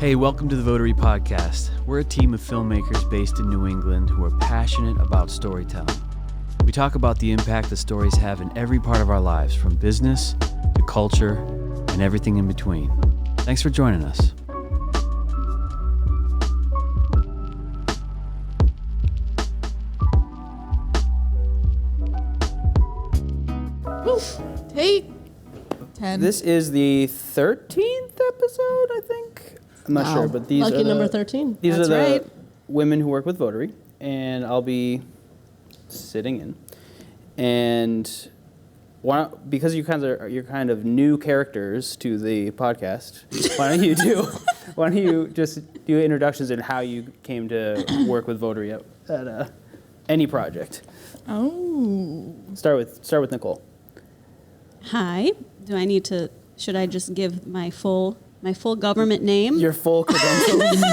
Hey, welcome to the Votary Podcast. We're a team of filmmakers based in New England who are passionate about storytelling. We talk about the impact that stories have in every part of our lives, from business to culture and everything in between. Thanks for joining us. Take 10. This is the 13th episode, I think. I'm not sure, but these Lucky are number 13. These That's are the right. women who work with Votary, and I'll be sitting in. And because you're kind of new characters to the podcast, why don't you just do introductions and how you came to work with Votary at any project? Oh. Start with Nicole. Hi. Should I just give my full government name? Your full credentials.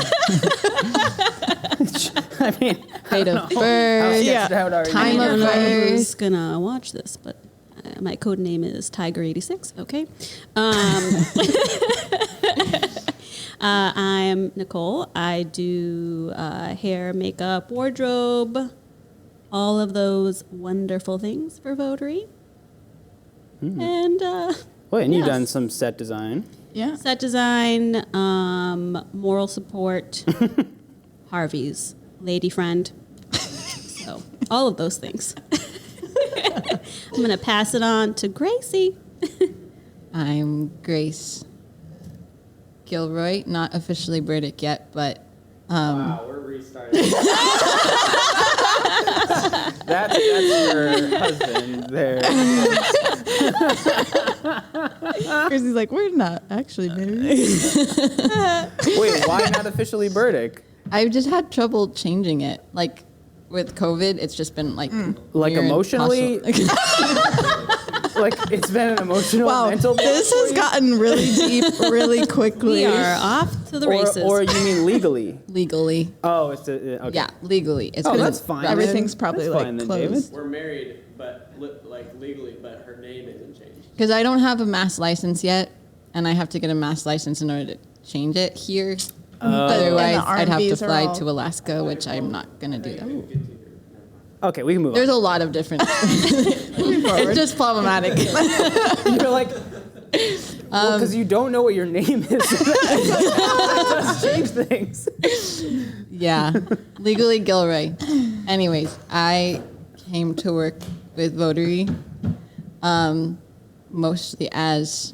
I mean, Date of birth, time I of don't know birth. who's gonna watch this, but my code name is Tiger86. Okay. I'm Nicole. I do hair, makeup, wardrobe, all of those wonderful things for Votary. And and you've done some set design. Yeah. set design, moral support, Harvey's lady friend. So all of those things. I'm going to pass it on to Graci. I'm Grace Gilroy, not officially Burdick yet, but Wow, we're restarting. That's your husband there. He's like, we're not actually married. Wait, why not officially Burdick? I've just had trouble changing it. Like with COVID, it's just been like Like weird, emotionally? Like it's been an emotional, mental. This has gotten really deep really quickly. We are off to the races. Or you mean legally? legally. Oh, it's okay. Yeah, legally. It's Oh, been that's fine. Everything's then. probably That's like fine then, closed. David. We're married, but legally, but her name isn't changed. because I don't have a mass license yet, and I have to get a mass license in order to change it here. Otherwise, and the I'd have to R&Bs are fly all- to Alaska, which I'm not going to do that. Okay, we can move There's on. a lot of different. It's just problematic. You're like, because you don't know what your name is. It does change things. Yeah, legally Gilroy. Anyways, I came to work with Votary mostly as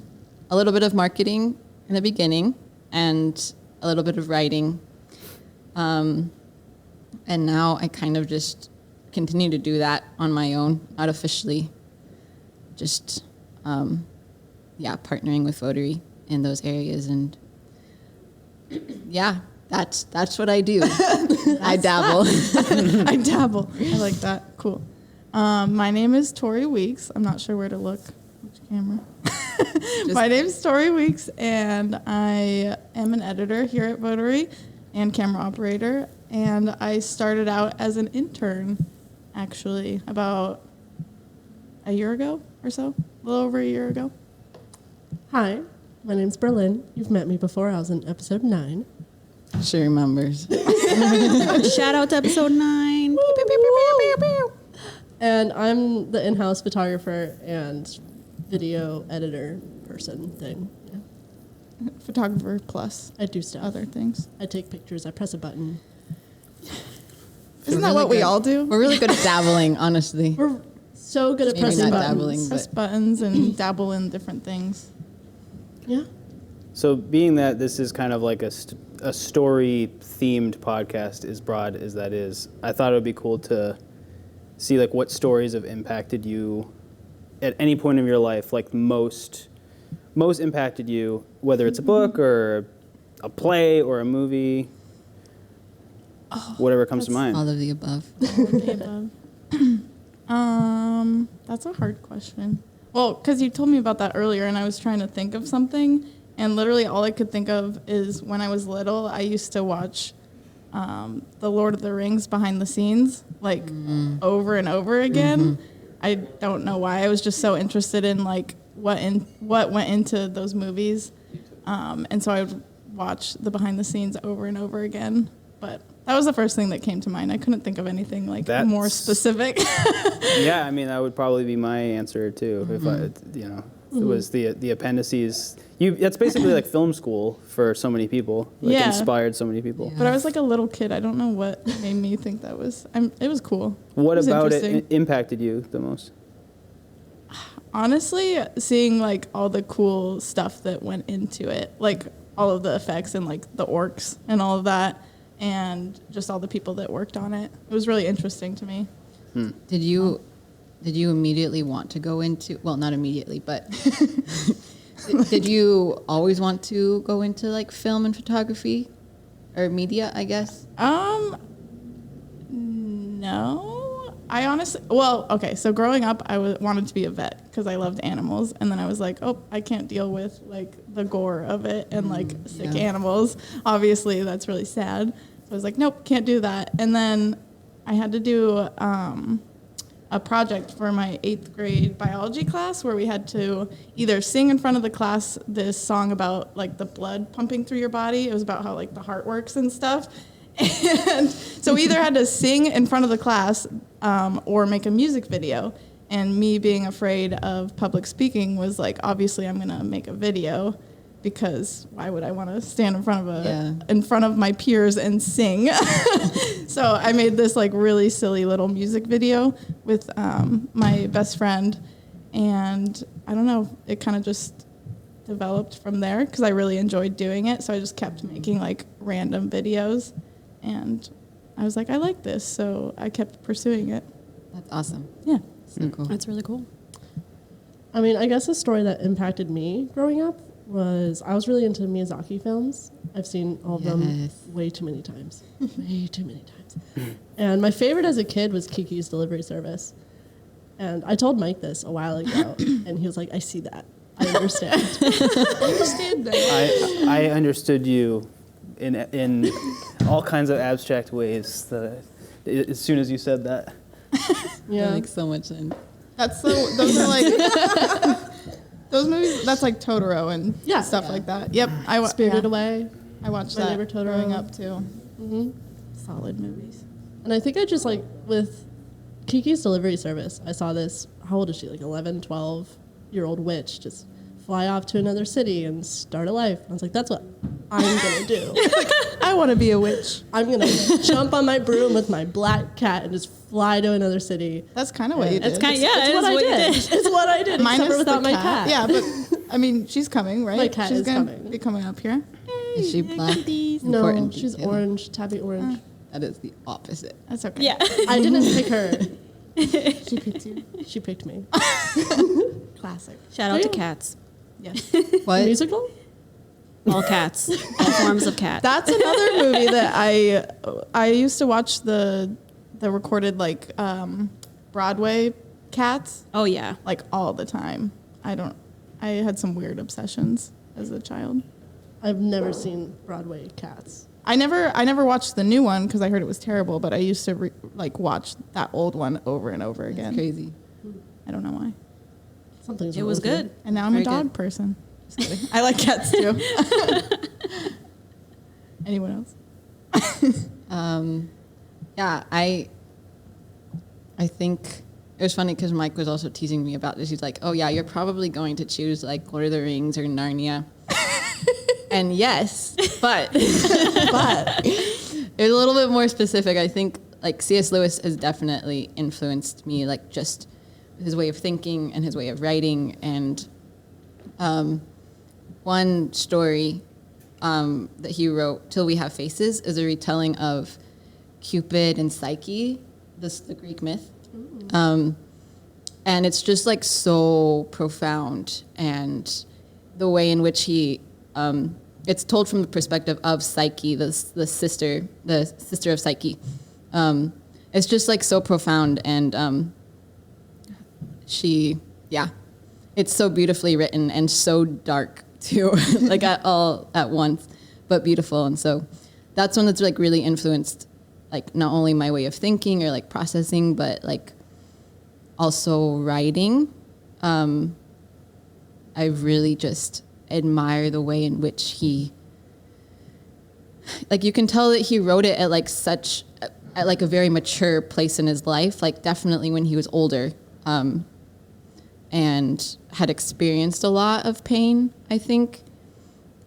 a little bit of marketing in the beginning and a little bit of writing. And now I kind of just continue to do that on my own, not officially. Just, partnering with Votary in those areas. And yeah, that's what I do. I dabble. I dabble. I like that. Cool. My name is Tori Weeks. I'm not sure where to look. Which camera? My name's Tori Weeks, and I am an editor here at Votary and camera operator. And I started out as an intern, actually, about a year ago or so, a little over a year ago. Hi, my name's Berlin. You've met me before. I was in episode 9. She remembers. Shout out to episode 9. And I'm the in-house photographer and video editor person thing. Yeah. Photographer plus I do stuff. other things. I take pictures. I press a button. Isn't that what we all do? We're really good at dabbling, honestly. We're so good at Maybe pressing not buttons. dabbling, Press but buttons and dabble in different things. Yeah. So being that this is kind of like a story-themed podcast, as broad as that is, I thought it would be cool to see like what stories have impacted you at any point of your life, like most impacted you, whether it's a book or a play or a movie, whatever comes to mind. all of the above. That's a hard question. Well, because you told me about that earlier, and I was trying to think of something, and literally all I could think of is when I was little, I used to watch The Lord of the Rings behind the scenes, like over and over again. I don't know why. I was just so interested in like what went into those movies, and so I would watch the behind the scenes over and over again. But that was the first thing that came to mind. I couldn't think of anything like more specific. Yeah, I mean, that would probably be my answer too. If it was the appendices. That's basically like film school for so many people. Like inspired so many people. But I was like a little kid. I don't know what made me think that was. It was cool. What about it impacted you the most? Honestly, seeing like all the cool stuff that went into it, like all of the effects and like the orcs and all of that, and just all the people that worked on it. It was really interesting to me. Did you immediately want to go into, well, not immediately, but did you always want to go into like film and photography or media, I guess? No. I honestly, so growing up, I wanted to be a vet because I loved animals. And then I was like, oh, I can't deal with like the gore of it and like sick animals. Obviously, that's really sad. So I was like, nope, can't do that. And then I had to do a project for my 8th grade biology class where we had to either sing in front of the class this song about like the blood pumping through your body. It was about how like the heart works and stuff. And so we either had to sing in front of the class or make a music video. And me being afraid of public speaking was like, obviously I'm going to make a video because why would I want to stand in front of my peers and sing? So I made this like really silly little music video with my best friend. And I don't know, it kind of just developed from there because I really enjoyed doing it. So I just kept making like random videos. And I was like, I like this, so I kept pursuing it. That's awesome. Yeah. So cool. That's really cool. I mean, I guess a story that impacted me growing up was I was really into Miyazaki films. I've seen all of them way too many times. Way too many times. And my favorite as a kid was Kiki's Delivery Service. And I told Mike this a while ago, and he was like, I see that. I understand. I understand that. I understood you in all kinds of abstract ways as soon as you said that. Yeah. That makes so much sense. Those are like those movies. That's like Totoro and stuff like that. Yep, Spirited Away. I watched My that Neighbor Totoro. growing up too. Mm-hmm. Solid movies. And I think I just like with Kiki's Delivery Service, I saw this, how old is she? Like 11, 12-year-old witch just fly off to another city and start a life. And I was like, that's what I'm going to do. I want to be a witch. I'm going to jump on my broom with my black cat and just fly to another city. That's kind of what you did. It's what I did. It's what I did, except for without my cat. Yeah, but I mean, she's coming, right? My cat she's is gonna coming. be coming up here. Is she black? No, Important she's detail. orange, tabby orange. That is the opposite. That's okay. Yeah. I didn't pick her. She picked you. She picked me. Classic. Shout out to cats. Yes. What? Musical? All cats. All forms of cats. That's another movie that I used to watch the recorded like Broadway Cats Oh, yeah. like all the time. I had some weird obsessions as a child. I've never seen Broadway Cats. I never watched the new one because I heard it was terrible, but I used to watch that old one over and over again. That's crazy. I don't know why. Something's It wrong was with you. good. And now I'm Very a dog good. person. Just kidding. I like cats too. Anyone else? Yeah, I think it was funny because Mike was also teasing me about this. He's like, "Oh yeah, you're probably going to choose like Lord of the Rings or Narnia." And yes, but it was a little bit more specific. I think like C.S. Lewis has definitely influenced me, like just his way of thinking and his way of writing. And one story that he wrote, "Till We Have Faces," is a retelling of Cupid and Psyche, the Greek myth. And it's just like so profound, and the way in which he it's told from the perspective of Psyche, the sister of Psyche. It's just like so profound, and it's so beautifully written and so dark too, like all at once, but beautiful. And so that's one that's like really influenced like not only my way of thinking or like processing, but like also writing. I really just admire the way in which he like you can tell that he wrote it at like at like a very mature place in his life, like definitely when he was older, and had experienced a lot of pain, I think.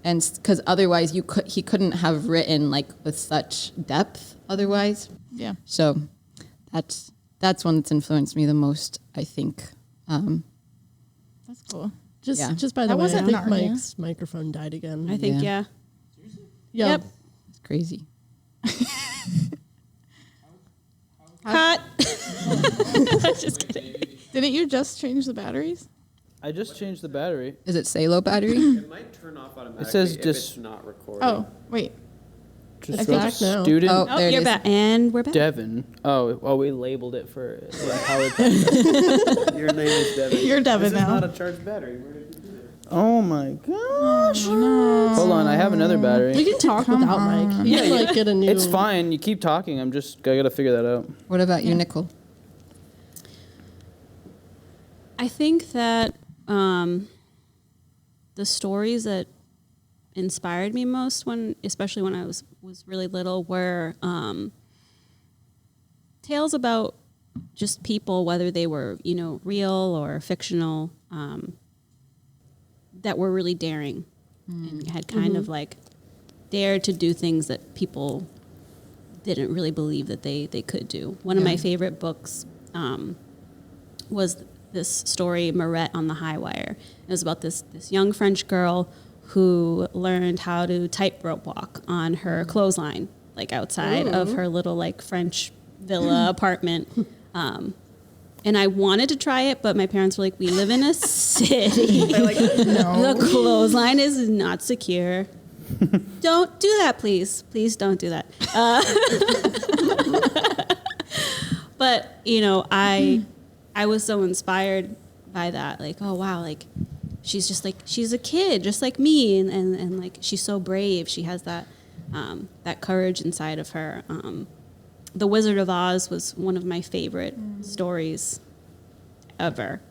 And because otherwise he couldn't have written like with such depth otherwise. Yeah. So that's one that's influenced me the most, I think. That's cool. Just by the That way, I wasn't think Narnia. Mike's microphone died again. I think, Yeah. yeah. Yep. It's crazy. Cut. Just kidding. Didn't you just change the batteries? I just changed the battery. Is it Salo battery? It might turn off automatically. It says if just- it's not recording. Oh, wait. Just It's wrote back now. student Oh, Oh, there it you're is. back. And we're back. Devin. Oh, we labeled it for Howard Podcast. Your name is Devin. You're Devin This now. is not a charged battery. Where did you do that? Oh my gosh. No. Hold on, I have another We battery. can talk without Mike. He can like get a new. It's fine. You keep talking. I gotta figure that out. What about you, Nicole? I think that the stories that inspired me most, especially when I was really little, were tales about just people, whether they were real or fictional, that were really daring and had kind of like dared to do things that people didn't really believe that they could do. One of my favorite books was this story, Marette on the High Wire. It was about this young French girl who learned how to tightrope walk on her clothesline, like outside of her little like French villa apartment. And I wanted to try it, but my parents were like, "We live in a city. They're like, no. The clothesline is not secure. Don't do that, please. Please don't do that." But I was so inspired by that. Like, oh wow, like she's a kid, just like me, and like she's so brave. She has that courage inside of her. The Wizard of Oz was one of my favorite stories ever,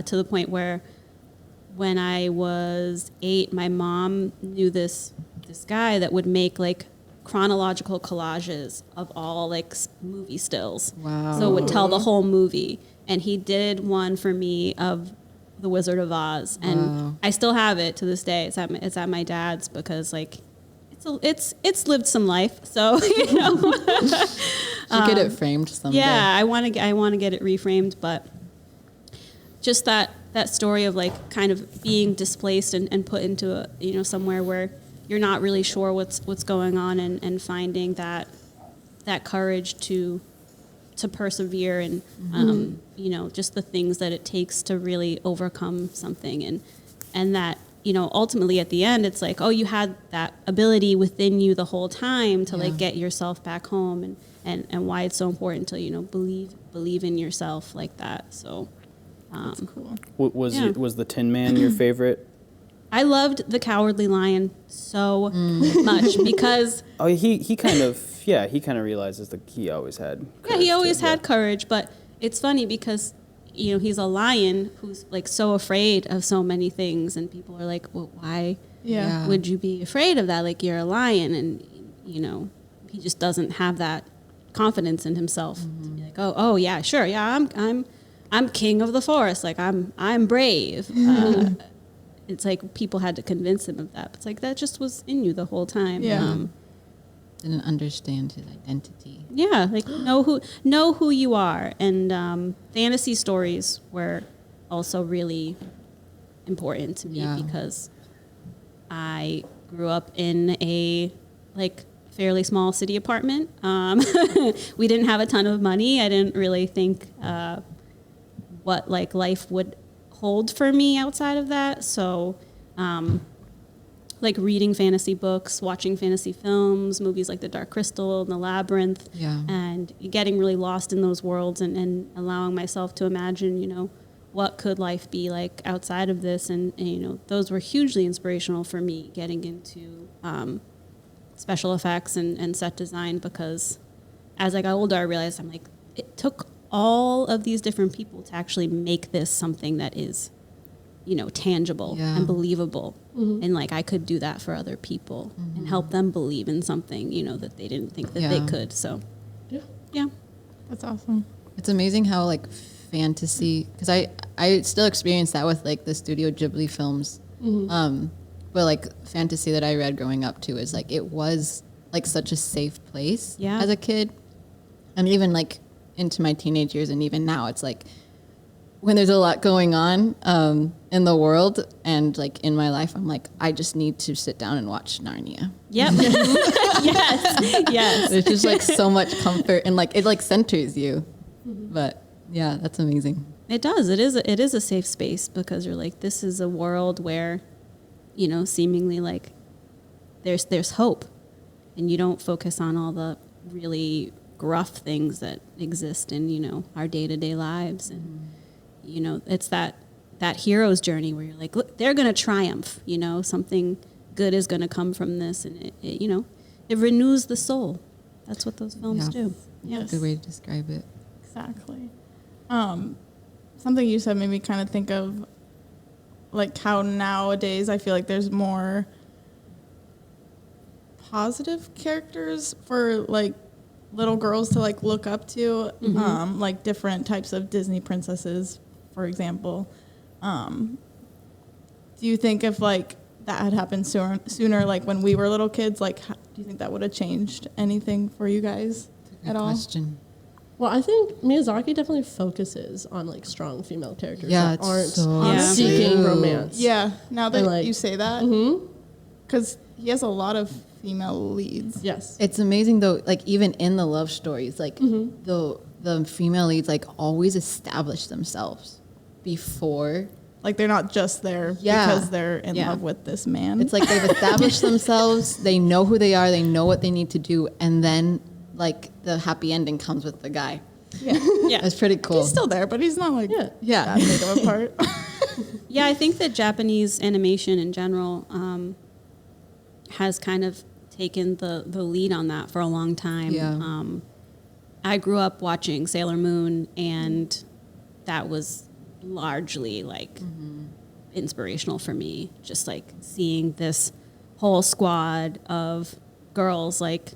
to the point where when I was 8, my mom knew this guy that would make like chronological collages of all like movie stills. Wow. So it would tell the whole movie. And he did one for me of The Wizard of Oz, and Wow. I still have it to this day. It's at my dad's because like it's lived some life. So Should get it framed someday. yeah, I want to get it reframed, but just that story of like kind of being displaced and put into somewhere where you're not really sure what's going on, and finding that courage to persevere, and just the things that it takes to really overcome something, and that ultimately at the end it's like, oh, you had that ability within you the whole time to like get yourself back home, and why it's so important to believe in yourself like that. So That's cool. Was the Tin Man your favorite? I loved The Cowardly Lion so much because He kind of realizes that he always had courage. he always had courage, but it's funny because he's a lion who's like so afraid of so many things, and people are like, well, why Yeah. would you be afraid of that? Like, you're a lion, and he just doesn't have that confidence in himself to be like, oh yeah, sure, yeah, I'm king of the forest, like I'm brave. It's like people had to convince him of that. It's like that just was in you the whole time. Yeah. Didn't understand his identity. Yeah, like know who you are, and fantasy stories were also really important to me because I grew up in a like fairly small city apartment. We didn't have a ton of money. I didn't really think what like life would hold for me outside of that. So like reading fantasy books, watching fantasy films, movies like The Dark Crystal and The Labyrinth, and getting really lost in those worlds, and allowing myself to imagine, what could life be like outside of this, and those were hugely inspirational for me getting into special effects and set design, because as I got older, I realized I'm like, it took all of these different people to actually make this something that is tangible and believable. And like I could do that for other people and help them believe in something, that they didn't think that they could. So yeah. That's awesome. It's amazing how like fantasy, because I still experience that with like the Studio Ghibli films. But like fantasy that I read growing up too is like it was like such a safe place as a kid. And even like into my teenage years and even now, it's like when there's a lot going on in the world and like in my life, I'm like, I just need to sit down and watch Narnia. Yep. Yes. There's just like so much comfort and like it like centers you. But yeah, that's amazing. It does. It is a safe space because you're like, this is a world where, seemingly like there's hope, and you don't focus on all the really gruff things that exist in, our day-to-day lives. And, it's that hero's journey where you're like, look, they're going to triumph, something good is going to come from this. And it renews the soul. That's what those films do. Yes. Good way to describe it. Exactly. Something you said made me kind of think of like how nowadays I feel like there's more positive characters for like little girls to like look up to, like different types of Disney princesses, for example. Do you think if like that had happened sooner, like when we were little kids, like do you think that would have changed anything for you guys at all? Question. Well, I think Miyazaki definitely focuses on like strong female characters Yeah, that aren't so seeking true. romance. Yeah, now that like- you say that, because he has a lot of female leads. Yes. It's amazing though, like even in the love stories, like the female leads like always establish themselves before. Like they're not just there because they're in love with this man. It's like they've established themselves, they know who they are, they know what they need to do, and then like the happy ending comes with the guy. Yeah. It's pretty cool. He's still there, but he's not like that big of a part. Yeah, I think that Japanese animation in general has kind of taken the lead on that for a long time. Yeah. I grew up watching Sailor Moon, and that was largely like inspirational for me. Just like seeing this whole squad of girls like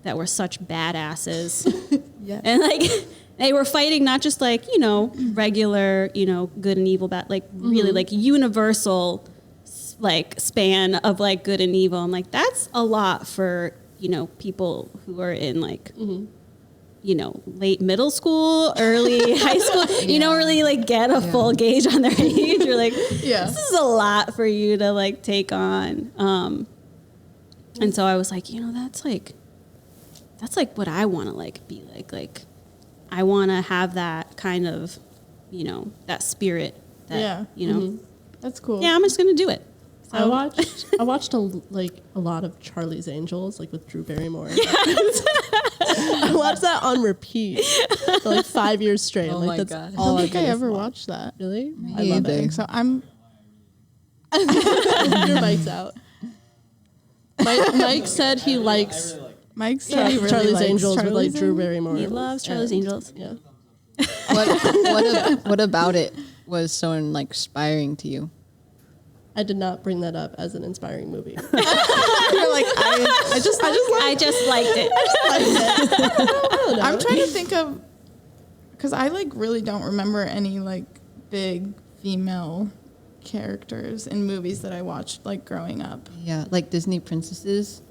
that were such badasses. And like they were fighting not just like, regular, good and evil, bad, like really like universal like span of like good and evil. I'm like, that's a lot for, people who are in like, late middle school, early high school. You don't really like get a full gauge on their age. You're like, this is a lot for you to like take on. And so I was like, that's like what I want to like be like. Like, I want to have that kind of, that spirit. That, That's cool. Yeah, I'm just gonna do it. So I watched a lot of Charlie's Angels, like with Drew Barrymore. I watched that on repeat for like 5 years straight. Oh like, my that's God. I don't think I ever watched that. Really? I love it. So I'm. Your mic's out. Mike said he likes Mike said he really Charlie's likes Angels with Charlie's like Drew Angels. Barrymore. He loves Charlie's Angels. Yeah. What about it was so like inspiring to you? I did not bring that up as an inspiring movie. You're like I just liked it. I'm trying to think of, because I like really don't remember any like big female characters in movies that I watched like growing up. Yeah, like Disney princesses.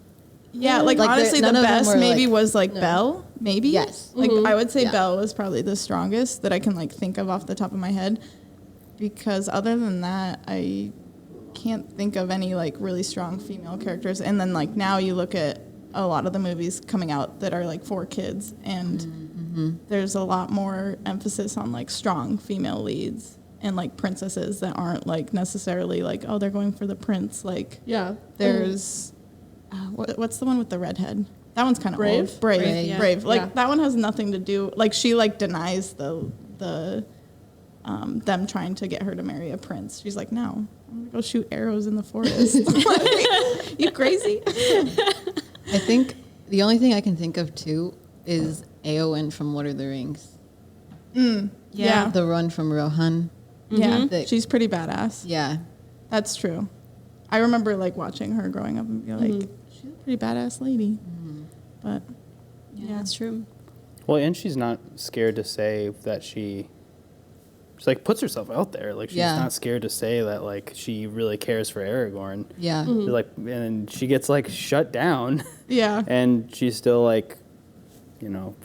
Yeah, like honestly, the none of them best were, maybe like- was like Belle, maybe. Yes. Like I would say Yeah. Belle was probably the strongest that I can like think of off the top of my head, because other than that, I can't think of any like really strong female characters. And then like now you look at a lot of the movies coming out that are like for kids, and there's a lot more emphasis on like strong female leads and like princesses that aren't like necessarily like, oh, they're going for the prince. Like there's what's the one with the redhead? That one's kind of Brave? old. Brave. Yeah. Like that one has nothing to do. Like she like denies the them trying to get her to marry a prince. She's like, no, I'm gonna go shoot arrows in the forest. Like, you crazy? I think the only thing I can think of too is Eowyn from Lord of the Rings. Yeah. The run from Rohan. Yeah, That- she's pretty badass. Yeah. That's true. I remember like watching her growing up and be like, she's a pretty badass lady. But Yeah, that's true. Well, and she's not scared to say that she like puts herself out there. Like she's not scared to say that like she really cares for Aragorn. Yeah. Like, and she gets like shut down. yeah, And she still like,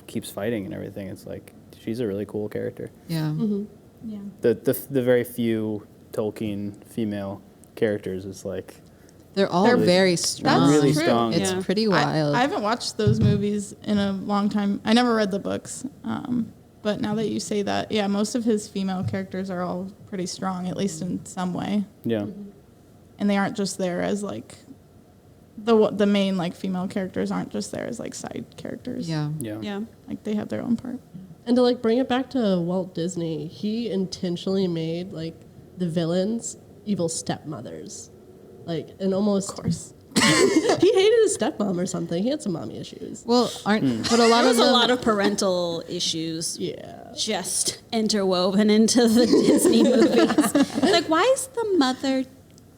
keeps fighting and everything. It's like she's a really cool character. Yeah. yeah. The very few Tolkien female characters is like They're all They're- very strong. That's really true. strong. It's Yeah. pretty wild. I haven't watched those movies in a long time. I never read the books. But now that you say that, yeah, most of his female characters are all pretty strong, at least in some way. Yeah. And they aren't just there as like the main like female characters aren't just there as like side characters. yeah. Yeah. Yeah. Like they have their own part. And to like bring it back to Walt Disney, he intentionally made like the villains evil stepmothers. Like, and almost, Of course. he hated his stepmom or something. He had some mommy issues. Well, but a lot There of was a them, lot of parental issues Yeah. just interwoven into the Disney movies. Like, why is the mother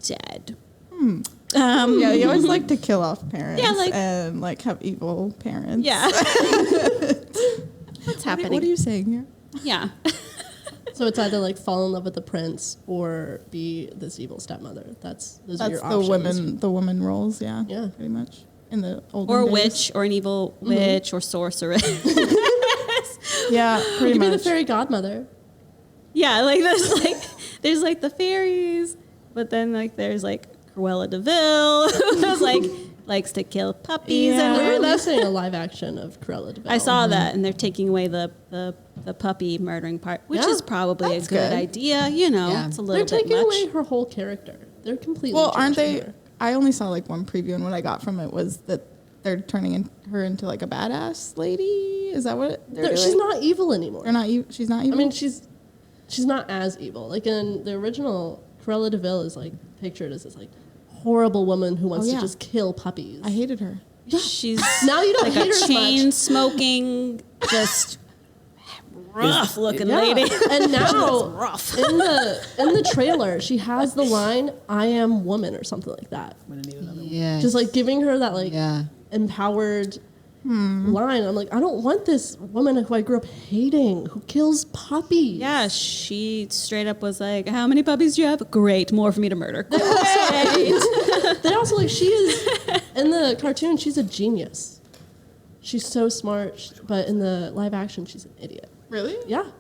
dead? Yeah, you always like to kill off parents Yeah, like- and like have evil parents. Yeah. What's happening? What are you saying here? Yeah. So it's either like fall in love with the prince or be this evil stepmother. Those are That's your the options. women roles, yeah. Yeah. Pretty much. In the old Or a days. witch, or an evil witch, or sorceress. Yeah, pretty You could be the much. fairy godmother. Yeah, like there's like the fairies, but then like there's like Cruella de Vil, who's like likes to kill puppies. Yeah. They're And releasing a live action of Cruella de Vil. I saw that, and they're taking away the puppy murdering part, which Yeah, is probably a that's good good. idea. Yeah. It's a They're little bit taking much. away her whole character. They're completely. Well, aren't they? changing her. I only saw like one preview, and what I got from it was that they're turning her into like a badass lady. Is that what they're doing? She's not evil anymore. They're not. She's not evil. I mean, she's not as evil. Like in the original, Cruella de Vil is like pictured as this like horrible woman who wants Oh, yeah. to just kill puppies. I hated her. She's Now you don't like hate a her as chain much. smoking, just rough looking Yeah. lady. And now rough. in the trailer, she has the line "I am woman" or something like that. yeah. Just like giving her that like yeah. empowered line. I'm like, I don't want this woman who I grew up hating, who kills puppies. Yeah, she straight up was like, "How many puppies do you have? Great, more for me to murder." Great. They also like she is in the cartoon. She's a genius. She's so smart, but in the live action, she's an idiot. Really? Yeah.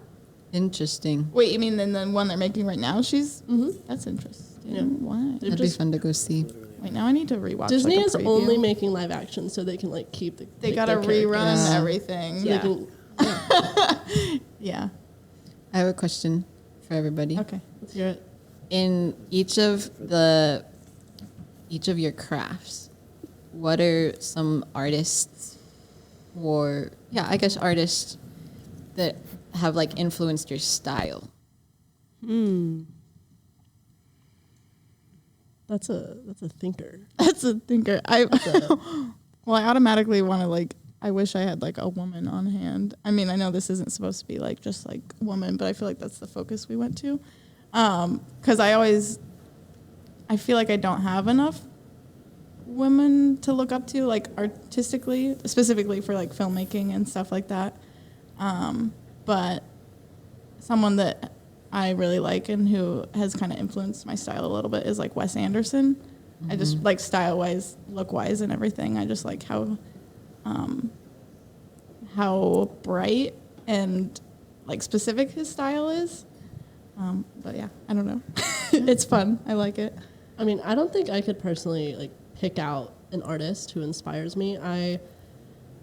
Interesting. Wait, you mean in the one they're making right now? She's. That's interesting. Yeah. Why? They're That'd be just fun to go see. Wait, now I need to rewatch. Disney like, a is preview. only making live action so they can like keep the. They make gotta their characters. rerun Yeah. everything. So they can- Yeah. I have a question for everybody. Okay. Let's hear it. In each of your crafts, what are some artists or I guess artists that have like influenced your style? That's a thinker. That's a thinker. Well, I automatically want to like. I wish I had like a woman on hand. I mean, I know this isn't supposed to be like just like woman, but I feel like that's the focus we went to. Because I feel like I don't have enough women to look up to, like artistically, specifically for like filmmaking and stuff like that. But someone that I really like and who has kind of influenced my style a little bit is like Wes Anderson. I just like style-wise, look-wise, and everything. I just like how bright and like specific his style is. But yeah, I don't know. It's fun. I like it. I mean, I don't think I could personally like pick out an artist who inspires me. I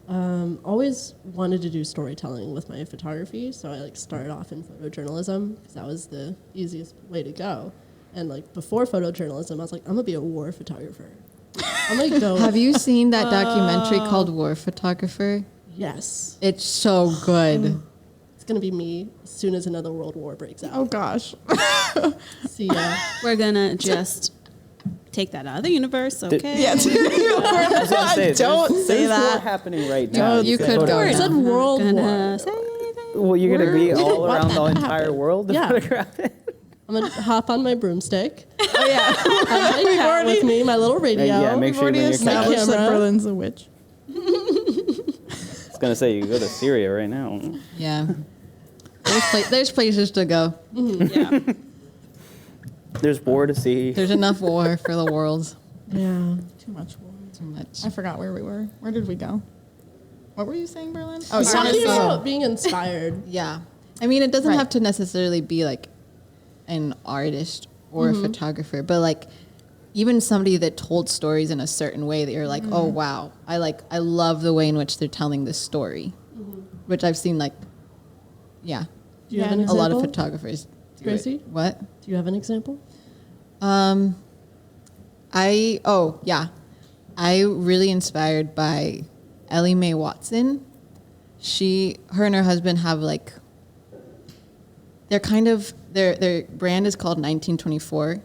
always wanted to do storytelling with my photography, so I like started off in photojournalism because that was the easiest way to go. And like before photojournalism, I was like, I'm gonna be a war photographer. I'm gonna go. Have you seen that documentary called War Photographer? Yes, It's so good. it's gonna be me as soon as another world war breaks out. Oh gosh. See ya. We're gonna just take that out of the universe, okay? Yeah. I was gonna say, Don't there's say war that. happening right now. You could go I now. said world Gonna war. say anything. Well, you're gonna be all What around the happened? entire world to Yeah. photograph it. I'm gonna hop on my broomstick. Oh yeah, Have my cat with me, my little radio. Yeah, make we've sure you already bring your cat. established that Camera. Berlin's a witch. I was gonna say you can go to Syria right now. Yeah. There's places to go. Yeah. There's war to see. There's enough war for the world. Yeah. Too much war. Too much. I forgot where we were. Where did we go? What were you saying, Berlin? Oh, you you wanna wanna see- About being inspired. Yeah. I mean, it doesn't Right. have to necessarily be like an artist or a photographer, but like even somebody that told stories in a certain way that you're like, oh wow, I love the way in which they're telling this story, which I've seen like, yeah, Do you have Yeah, an a example? lot of photographers do it. Graci? What? Do you have an example? I really inspired by Ellie Mae Watson. Her and her husband have like, they're kind of, their brand is called 1924.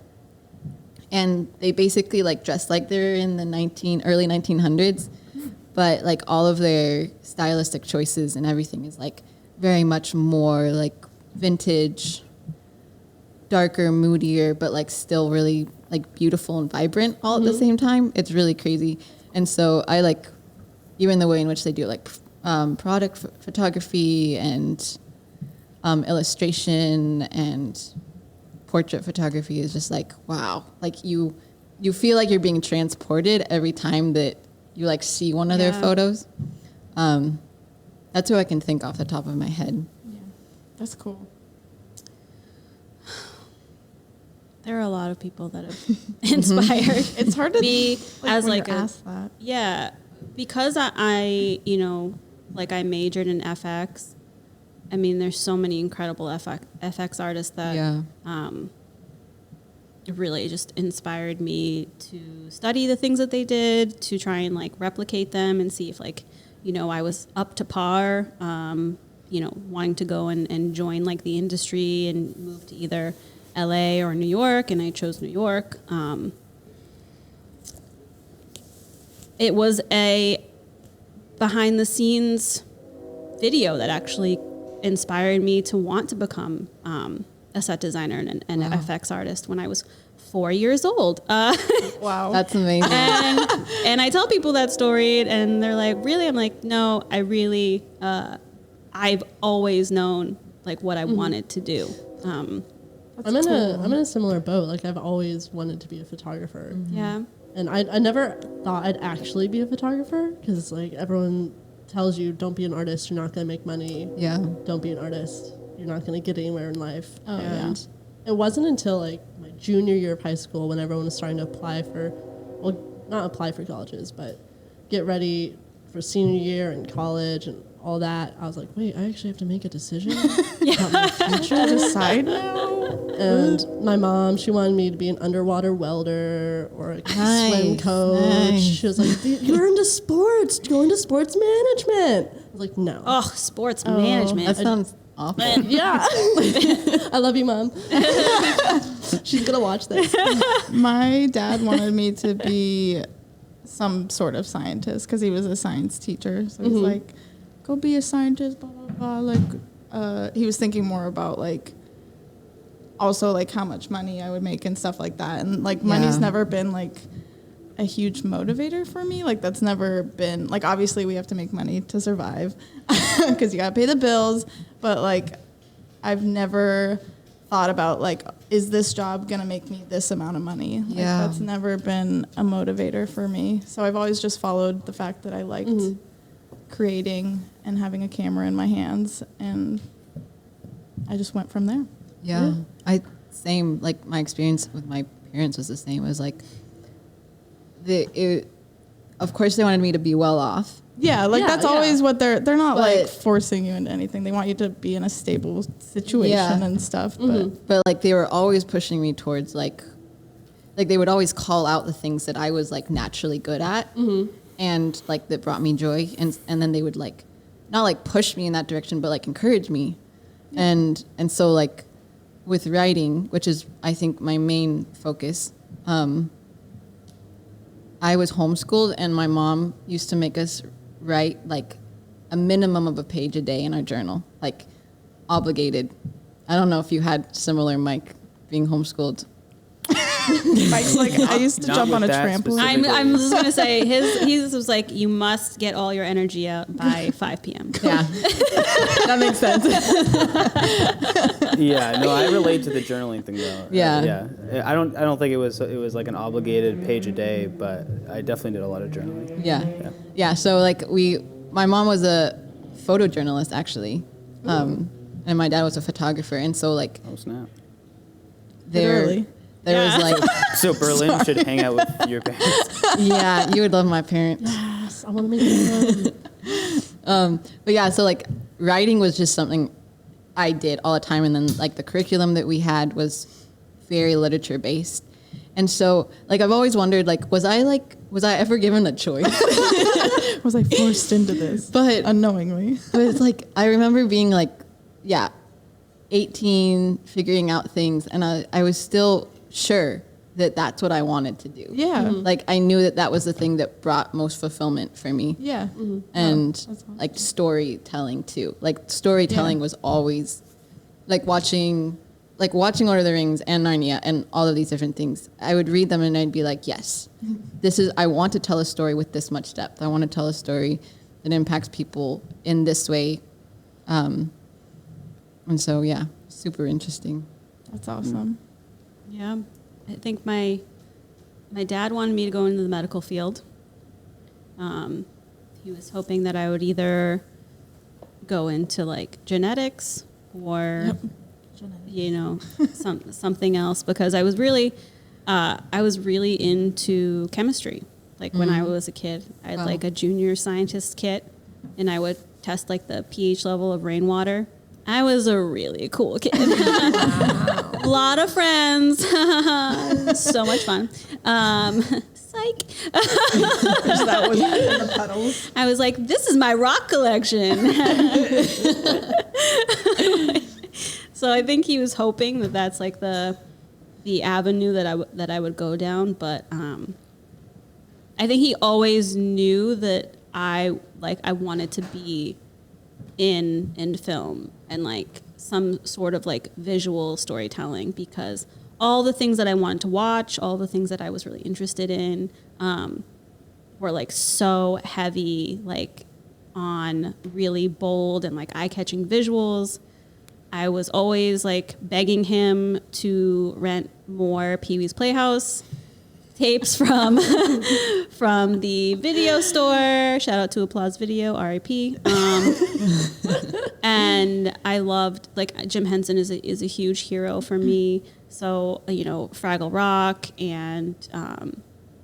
And they basically like dress like they're in the early 1900s, but like all of their stylistic choices and everything is like very much more like vintage, darker, moodier, but like still really like beautiful and vibrant all at the same time. It's really crazy. And so I like even the way in which they do like product photography and illustration and portrait photography is just like, wow. Like you feel like you're being transported every time that you like see one of their Yeah. photos. That's who I can think off the top of my head. Yeah, that's cool. There are a lot of people that have inspired. It's hard to me as when like you're a asked that. yeah, because I you know, like I majored in FX. I mean, there's so many incredible FX artists that Yeah. really just inspired me to study the things that they did, to try and like replicate them and see if like, you know, I was up to par, you know, wanting to go and join like the industry and move to either LA or New York, and I chose New York. It was a behind the scenes video that actually inspired me to want to become a set designer and an FX artist when I was 4 years old. Wow. That's amazing. And I tell people that story, and they're like, "Really?" I'm like, "No, I really, I've always known like what I wanted to do." I'm in a similar boat. Like I've always wanted to be a photographer. Yeah, And I never thought I'd actually be a photographer because like everyone tells you don't be an artist, you're not going to make money. Yeah. Don't be an artist, you're not going to get anywhere in life. Oh, and it wasn't until like my junior year of high school when everyone was starting to apply for, well, not apply for colleges, but get ready for senior year and college and all that. I was like, wait, I actually have to make a decision about my future. Decide now. And my mom, she wanted me to be an underwater welder or a swim Nice, coach. nice. She was like, you're into sports. Go into sports management. I was like, no. oh, sports management. That sounds awful. Yeah. I love you, Mom. She's going to watch this. My dad wanted me to be some sort of scientist because he was a science teacher. So he's like, go be a scientist, blah, blah, blah. Like, he was thinking more about like, also like how much money I would make and stuff like that. And like money's Yeah. never been like a huge motivator for me. Like that's never been, like obviously we have to make money to survive because you got to pay the bills. But like I've never thought about like, is this job going to make me this amount of money? Like, Yeah. that's never been a motivator for me. So I've always just followed the fact that I liked creating and having a camera in my hands. And I just went from there. Yeah. Same, like my experience with my parents was the same. It was like, of course they wanted me to be well off. Yeah, like Yeah, that's yeah. always what they're not like But- forcing you into anything. They want you to be in a stable situation Yeah. and stuff. But But like they were always pushing me towards like they would always call out the things that I was like naturally good at and like that brought me joy. And then they would like, not like push me in that direction, but like encourage me. And so like with writing, which is I think my main focus, I was homeschooled and my mom used to make us write like a minimum of a page a day in our journal, like obligated. I don't know if you had similar, Mike. being homeschooled. Mike's like, I used to Not jump on a with that trampoline. I'm just gonna say his was like, you must get all your energy out by 5 p.m. Yeah, that makes sense. Yeah, no, I relate to the journaling thing though. Yeah. I don't think it was like an obligated page a day, but I definitely did a lot of journaling. Yeah. So like my mom was a photojournalist actually, and my dad was a photographer, and so like Oh snap! Literally. there was like So Berlin should hang out with your parents. yeah, you would love my parents. Yes, I want to make it. But yeah, so like writing was just something I did all the time, and then like the curriculum that we had was very literature based, and so like I've always wondered like was I ever given a choice? Was I forced into this? But unknowingly. But it's like I remember being like 18, figuring out things, and I was still sure that that's what I wanted to do. Yeah. Like I knew that was the thing that brought most fulfillment for me. Yeah. And that's awesome. like storytelling too. Like storytelling was always like watching Lord of the Rings and Narnia and all of these different things. I would read them and I'd be like, yes, I want to tell a story with this much depth. I want to tell a story that impacts people in this way. And so, yeah, super interesting. That's awesome. Yeah, I think my dad wanted me to go into the medical field. He was hoping that I would either go into like genetics or something else, because I was really into chemistry. Like when I was a kid, I had like a junior scientist kit, and I would test like the pH level of rainwater. I was a really cool kid. A lot of friends. So much fun. Psych. That was in the puddles. I was like, this is my rock collection. So I think he was hoping that that's like the avenue that I would go down. But I think he always knew that I wanted to be in film and like some sort of like visual storytelling, because all the things that I wanted to watch, all the things that I was really interested in, were like so heavy, like on really bold and like eye-catching visuals. I was always like begging him to rent more Pee-wee's Playhouse tapes from the video store. Shout out to Applause Video, R.I.P. And I loved, like, Jim Henson is a huge hero for me. So, Fraggle Rock and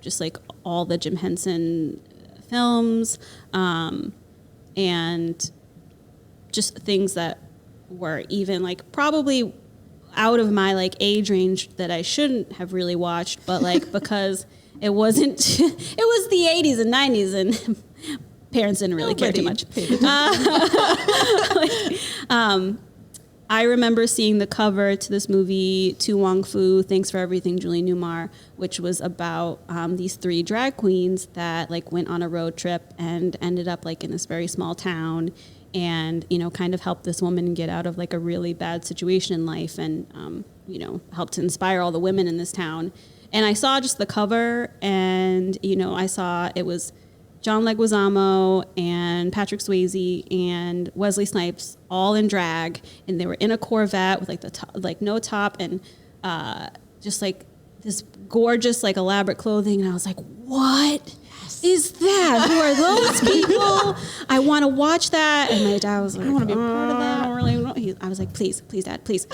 just like all the Jim Henson films, and just things that were even like probably out of my like age range that I shouldn't have really watched, but like because it wasn't, it was the 80s and 90s and parents didn't really care too much. I remember seeing the cover to this movie, To Wong Fu, Thanks for Everything, Julie Newmar, which was about these 3 drag queens that like went on a road trip and ended up like in this very small town, and kind of helped this woman get out of like a really bad situation in life, and helped to inspire all the women in this town. And I saw just the cover, and I saw it was John Leguizamo and Patrick Swayze and Wesley Snipes all in drag, and they were in a Corvette with like the top, like no top, and just like this gorgeous like elaborate clothing, and I was like, what is that? Who are those people? I want to watch that. And my dad was like, I want to be a part of that. I don't really know. I was like, please, Dad, please.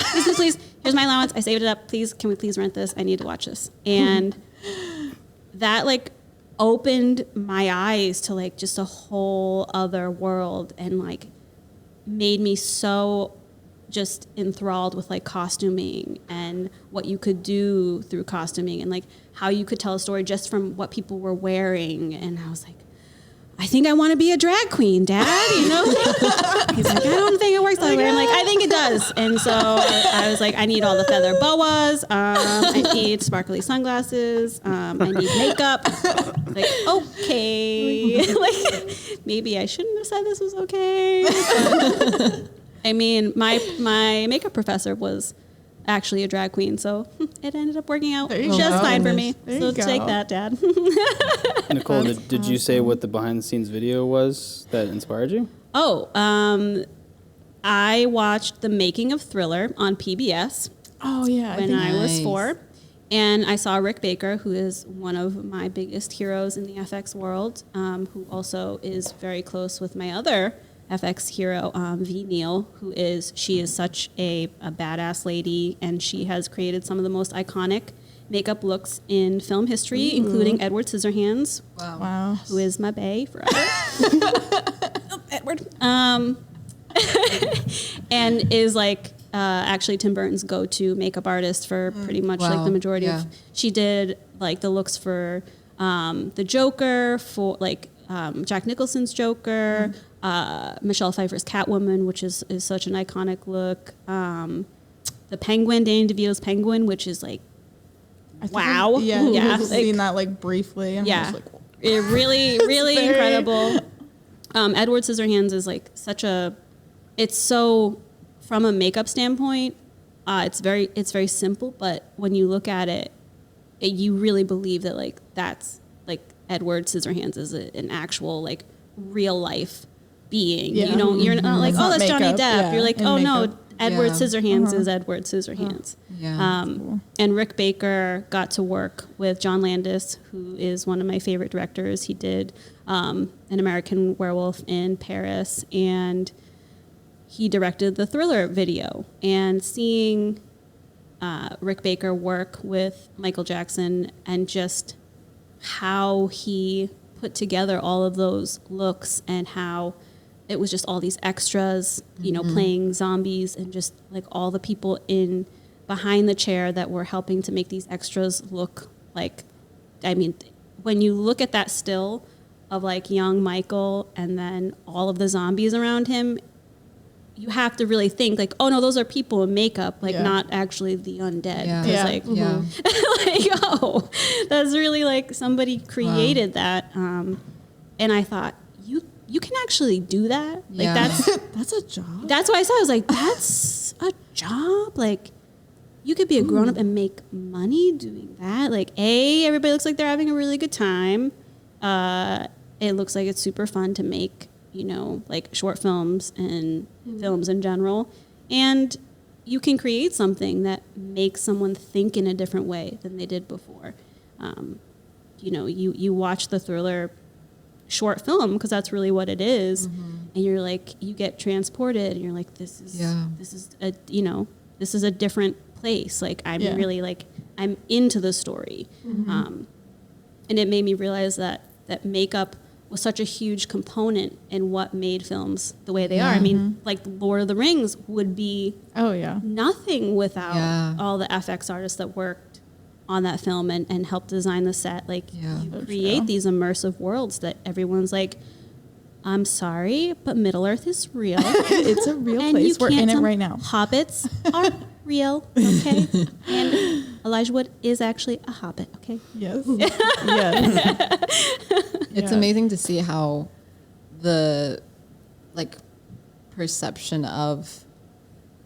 Here's my allowance. I saved it up. Please, can we please rent this? I need to watch this. And that like opened my eyes to like just a whole other world, and like made me so just enthralled with like costuming and what you could do through costuming, and like how you could tell a story just from what people were wearing. And I was like, I think I want to be a drag queen, Dad. He's like, I don't think it works that way. I'm like, I think it does. And so I was like, I need all the feather boas. I need sparkly sunglasses. I need makeup. Like, okay. Like, maybe I shouldn't have said this was okay. But, I mean, my makeup professor was actually a drag queen, so it ended up working out There you just go. fine for me. There So you go. take that, Dad. Nicole, did you say what the behind the scenes video was that inspired you? I watched the making of Thriller on PBS Oh yeah. when I was Nice. 4. And I saw Rick Baker, who is one of my biggest heroes in the FX world, who also is very close with my other FX hero, V. Neal, she is such a badass lady, and she has created some of the most iconic makeup looks in film history, including Edward Scissorhands, Wow. who is my bae forever. Oh, Edward. And is like actually Tim Burton's go-to makeup artist for pretty much like Wow. the majority Yeah. of. She did like the looks for the Joker, for like Jack Nicholson's Joker, Michelle Pfeiffer's Catwoman, which is such an iconic look. The Penguin, Danny DeVito's Penguin, which is like wow. Yeah. I've like, seen that like briefly. I'm yeah. just like, It really, really very- incredible. Edward Scissorhands is like it's so, from a makeup standpoint, it's very simple, but when you look at it, you really believe that like that's like Edward Scissorhands is an actual like real life being. Yeah. You're not like, It's oh, not that's Johnny makeup, Depp. yeah, You're like, in oh no, makeup. Edward Yeah. Scissorhands is Edward Scissorhands. Yeah. cool. And Rick Baker got to work with John Landis, who is one of my favorite directors. He did An American Werewolf in Paris, and he directed the Thriller video. And seeing Rick Baker work with Michael Jackson and just how he put together all of those looks and how it was just all these extras, playing zombies, and just like all the people in behind the chair that were helping to make these extras look like, I mean, when you look at that still of like young Michael and then all of the zombies around him, you have to really think like, oh no, those are people in makeup, like Yeah. not actually the undead. Yeah. 'Cause, Yeah. like, Yeah. like, oh, that's really like somebody created that. And I thought, you can actually do that. Like Yeah. That's a job. that's why I said, I was like, that's a job. Like you could be a grown up and make money doing that. Like everybody looks like they're having a really good time. It looks like it's super fun to make, like short films and films in general. And you can create something that makes someone think in a different way than they did before. You watch the Thriller short film, because that's really what it is, and you're like, you get transported and you're like, this is a different place. Like I'm Yeah. really like, I'm into the story. And it made me realize that makeup was such a huge component in what made films the way they are. I mean, like Lord of the Rings would be Oh yeah. nothing without Yeah. all the FX artists that worked on that film and helped design the set. Like Yeah. you So create true. these immersive worlds that everyone's like, I'm sorry, but Middle Earth is real. It's a real And place. you We're can't in it tell- right now. Hobbits are real, okay? And Elijah Wood is actually a hobbit, okay? Yes. Yes. It's Yeah. amazing to see how the like perception of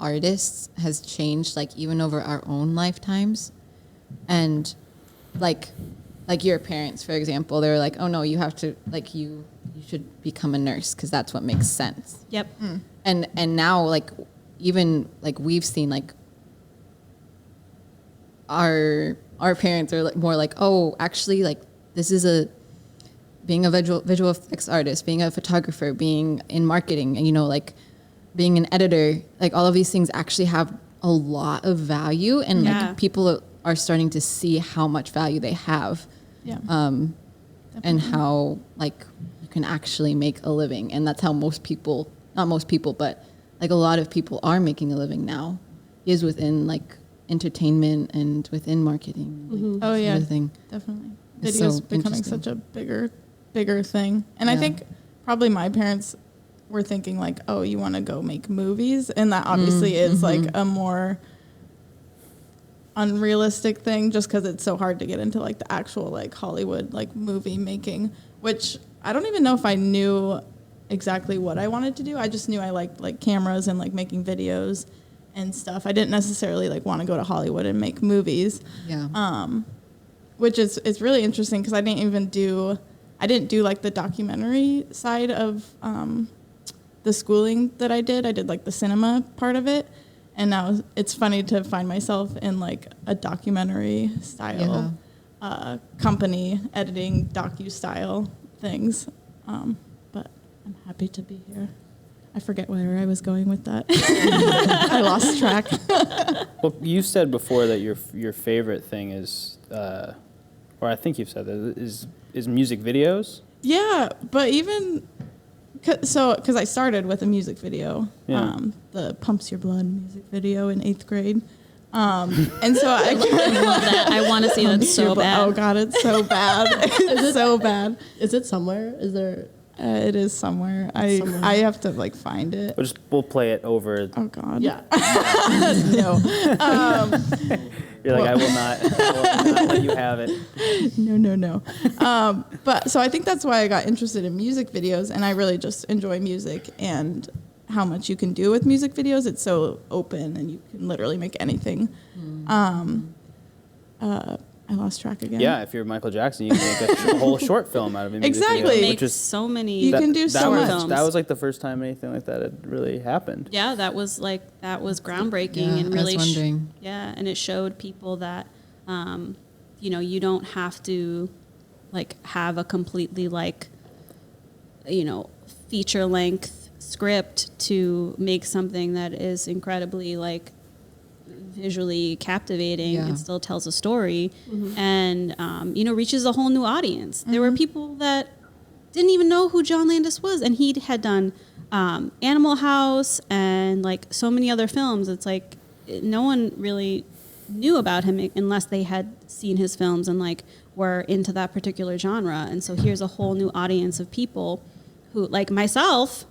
artists has changed, like even over our own lifetimes. And like your parents, for example, they were like, oh no, you have to, like, you should become a nurse because that's what makes sense. Yep. And now, like, even like we've seen, like, our parents are like more like, oh, actually, like, this is being a visual effects artist, being a photographer, being in marketing, and like being an editor, like all of these things actually have a lot of value, and Yeah. like people are starting to see how much value they have, Yeah. and how like you can actually make a living. And that's how not most people, but like a lot of people are making a living now, is within like entertainment and within marketing. Like, Oh, that yeah. sort of thing. Definitely. It's Video's so becoming interesting. such a bigger thing. And I Yeah. think probably my parents were thinking like, oh, you want to go make movies? And that obviously is like a more unrealistic thing, just because it's so hard to get into like the actual like Hollywood like movie making, which I don't even know if I knew exactly what I wanted to do. I just knew I liked like cameras and like making videos. and stuff. I didn't necessarily like want to go to Hollywood and make movies. Yeah. Which is it's really interesting because I didn't do like the documentary side of the schooling that I did. I did like the cinema part of it, and now it's funny to find myself in like a documentary style company editing docu-style things. But I'm happy to be here. I forget where I was going with that. I lost track. Well, you said before that your favorite thing is, or I think you've said that, is music videos? Yeah, but even... because I started with a music video, the Pumps Your Blood music video in 8th grade. And so I love that. I want to see that so bad. Oh God, it's so bad. It's so bad. Is it somewhere? Is there? It is somewhere. I have to like find it. We'll play it over. Oh God. Yeah. No. You're like, I will not let you have it. No. But so I think that's why I got interested in music videos, and I really just enjoy music and how much you can do with music videos. It's so open, and you can literally make anything. I lost track again. Yeah, if you're Michael Jackson, you can make a whole short film out of a music Exactly. video. Make Which is, so many. You can do so much. films. That was like the first time anything like that had really happened. Yeah, that was groundbreaking Yeah, and I was really wondering. and it showed people that you don't have to like have a completely like feature length script to make something that is incredibly like visually captivating and still tells a story and reaches a whole new audience. There were people that didn't even know who John Landis was, and he had done Animal House and like so many other films. It's like no one really knew about him unless they had seen his films and like were into that particular genre. And so here's a whole new audience of people who, like myself,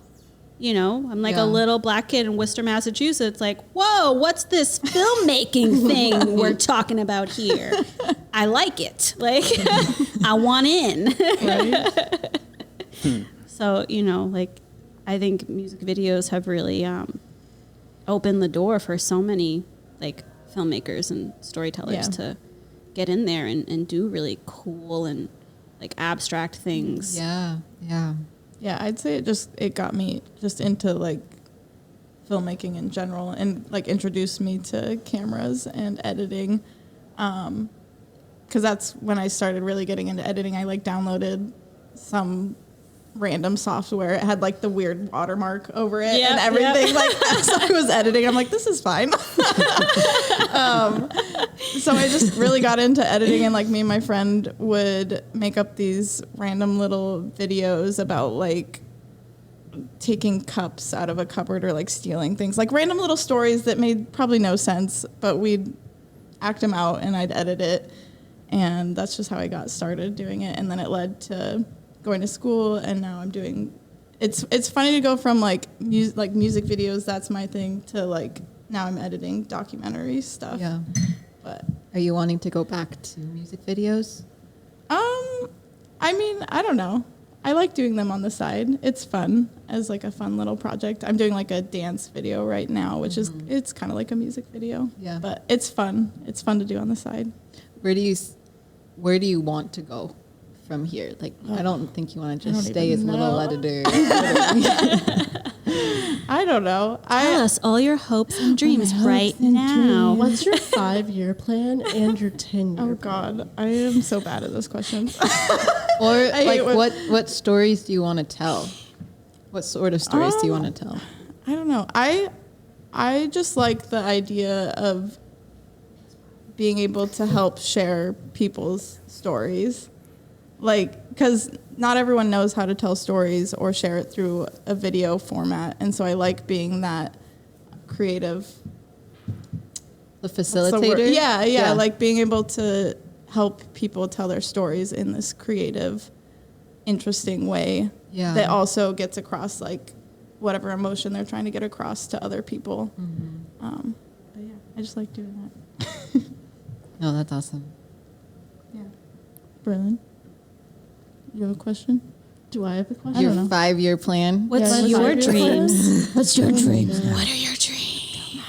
I'm like a little black kid in Worcester, Massachusetts, like, whoa, what's this filmmaking thing we're talking about here? I like it. Like, I want in. Right? So, I think music videos have really opened the door for so many, like, filmmakers and storytellers to get in there and do really cool and, like, abstract things. Yeah. Yeah, I'd say it got me just into like filmmaking in general and like introduced me to cameras and editing. 'Cause that's when I started really getting into editing. I like downloaded some random software. It had like the weird watermark over it and everything. Like as I was editing, I'm like, this is fine. So I just really got into editing, and like me and my friend would make up these random little videos about like taking cups out of a cupboard or like stealing things, like random little stories that made probably no sense, but we'd act them out and I'd edit it. And that's just how I got started doing it. And then it led to going to school, and now I'm doing, it's funny to go from like music videos, that's my thing, to like now I'm editing documentary stuff. Yeah. But Are you wanting to go back to music videos? I mean, I don't know. I like doing them on the side. It's fun as like a fun little project. I'm doing like a dance video right now, which is, it's kind of like a music video. Yeah. But it's fun. It's fun to do on the side. Where do you want to go from here? Like, I don't think you want to just stay as little editor. I don't know. Tell us all your hopes and dreams right now. What's your 5-year plan and your 10-year Oh plan? God, I am so bad at this question. Or I hate like what stories do you want to tell? What sort of stories do you want to tell? I don't know. I just like the idea of being able to help share people's stories. Like, because not everyone knows how to tell stories or share it through a video format. And so I like being that creative. The What's the word? facilitator? Yeah, like being able to help people tell their stories in this creative, interesting way. Yeah. That also gets across like whatever emotion they're trying to get across to other people. But yeah, I just like doing that. No, that's awesome. Yeah. Brilliant. You have a question? Do I have a question? I Your don't know. 5-year plan? What's Yeah, your what's your dreams? What's your dreams? What are your dreams?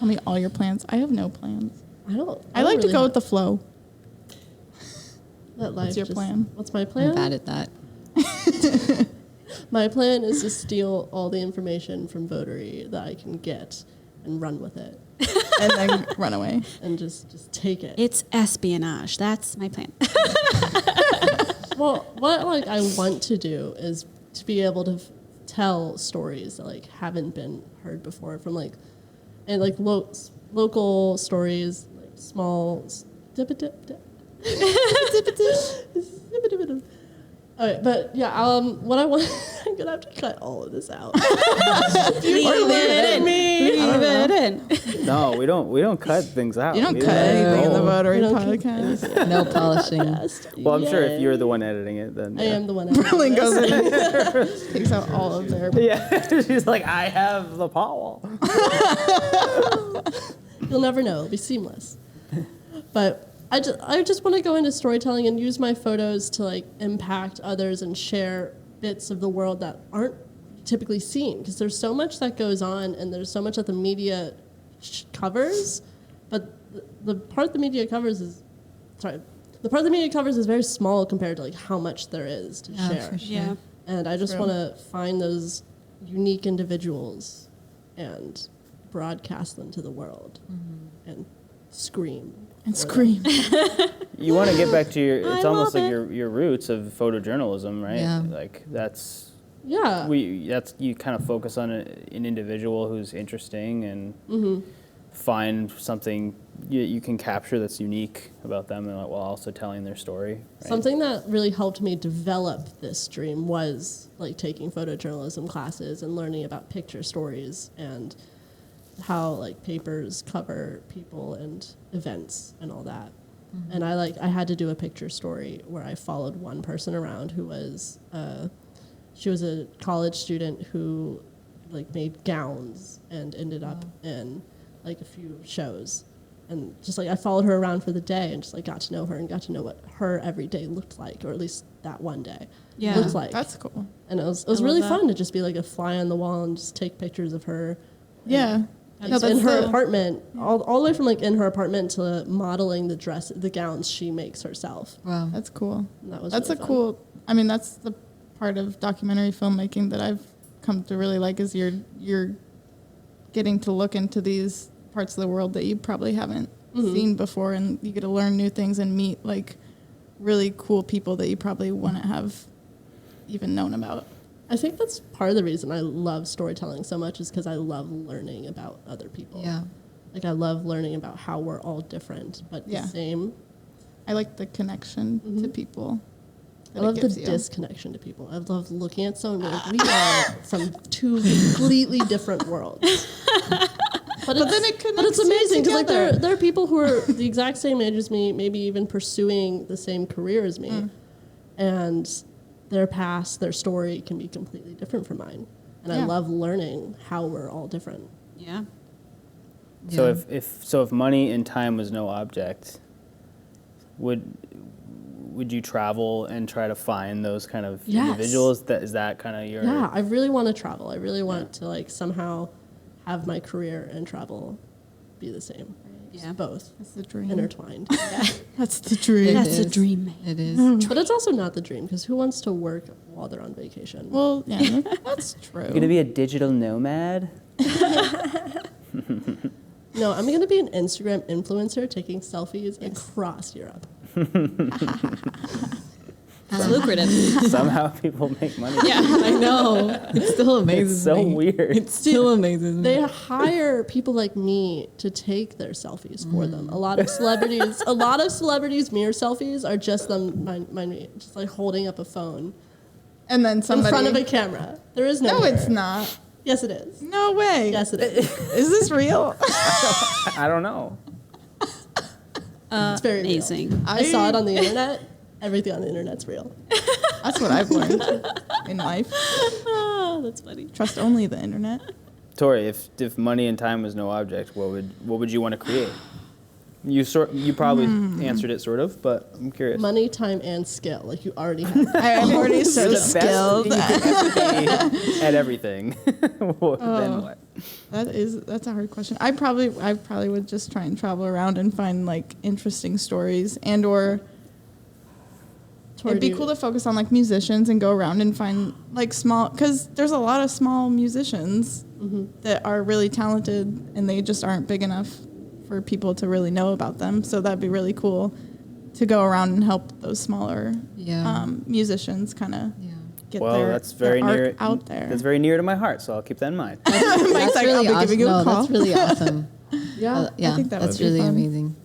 Tell me all your plans. I have no plans. I like to really go have- with the flow. Let life What's your just- plan? What's my I'm plan? bad at that. My plan is to steal all the information from Votary that I can get and run with it And then run away. and just take it. It's espionage. That's my plan. Well, what like I want to do is to be able to tell stories that like haven't been heard before from like and like local stories, like small. All right, but yeah, what I want, I'm gonna have to cut all of this out. Leave it in. Leave it in. No, we don't cut things out. You don't We cut let it anything in the roll. Votary We don't cut podcast. No polishing. Well, I'm sure if Yay. you're the one editing it, then I yeah. am the one. Berlin goes in, takes out all of their. Yeah, she's like, I have the Powell. You'll never know. It'll be seamless. But I just want to go into storytelling and use my photos to like impact others and share bits of the world that aren't typically seen because there's so much that goes on and there's so much that the media covers, but the part the media covers is very small compared to like how much there is to share. For sure. Yeah. And I just True. want to find those unique individuals and broadcast them to the world and scream. And for them. scream. You want to get back to your. I It's almost love like it. your roots of photojournalism, right? Yeah. Like that's Yeah. you kind of focus on an individual who's interesting and Mm-hmm. find something you can capture that's unique about them, and while also telling their story. Right? Something that really helped me develop this dream was like taking photojournalism classes and learning about picture stories and how like papers cover people and events and all that. And I had to do a picture story where I followed one person around who was she was a college student who like made gowns and ended up in like a few shows. And just like I followed her around for the day and just like got to know her and got to know what her every day looked like, or at least that one day Yeah. looked like. That's cool. And it was I love really that. fun to just be like a fly on the wall and just take pictures of her. Yeah. Like, in her apartment, all the way from like in her apartment to modeling the gowns she makes herself. Wow. That's cool. And that was That's really a fun. cool. I mean, that's the part of documentary filmmaking that I've come to really like is you're getting to look into these parts of the world that you probably haven't seen before, and you get to learn new things and meet like really cool people that you probably wouldn't have even known about. I think that's part of the reason I love storytelling so much is because I love learning about other people. Yeah. Like I love learning about how we're all different but Yeah. the same. I like the connection to people. I that it love the gives you. disconnection to people. I love looking at someone and be like, we are from two completely different worlds. But then it But connects it's you amazing because like together. there are people who are the exact same age as me, maybe even pursuing the same career as me, and their past, their story can be completely different from mine. And I Yeah. love learning how we're all different. Yeah. So Yeah. if money and time was no object, would you travel and try to find those kind of Yes. individuals? Is that kind of your Yeah, I really want to travel. I really want to like somehow have my career and travel be the same. Just Yeah. both That's the dream. intertwined. That's the dream. It That's a is. dream. It is. But it's also not the dream because who wants to work while they're on vacation? Well, yeah, that's true. You're gonna be a digital nomad? No, I'm going to be an Instagram influencer taking selfies across Europe. It's lucrative. Somehow people make money. Yeah, I know. It still amazes It's so me. weird. It still amazes me. They hire people like me to take their selfies for them. A lot of celebrities mirror selfies are just them just like holding up a phone And then in somebody. front of a camera. There is no No, mirror. it's not. Yes, it is. No way. Yes, it is. Is this real? I don't know. It's very Amazing. real. I saw it on the internet. Everything on the internet's real. That's what I've learned in life. Oh, that's funny. Trust only the internet. Tori, if money and time was no object, what would you want to create? You probably answered it sort of, but I'm curious. Money, time, and skill. Like you already have. I'm already so You're the skilled. best you could ever be at everything. Then what? That's a hard question. I probably would just try and travel around and find like interesting stories or it'd be cool to focus on like musicians and go around and find like small, because there's a lot of small musicians that are really talented and they just aren't big enough for people to really know about them. So that'd be really cool to go around and help those smaller musicians kind of get their art out there. That's very near to my heart, so I'll keep that in mind. That's like, really I'll be awesome. giving you a No, call. that's really awesome. Yeah. I think that's would be really fun. amazing.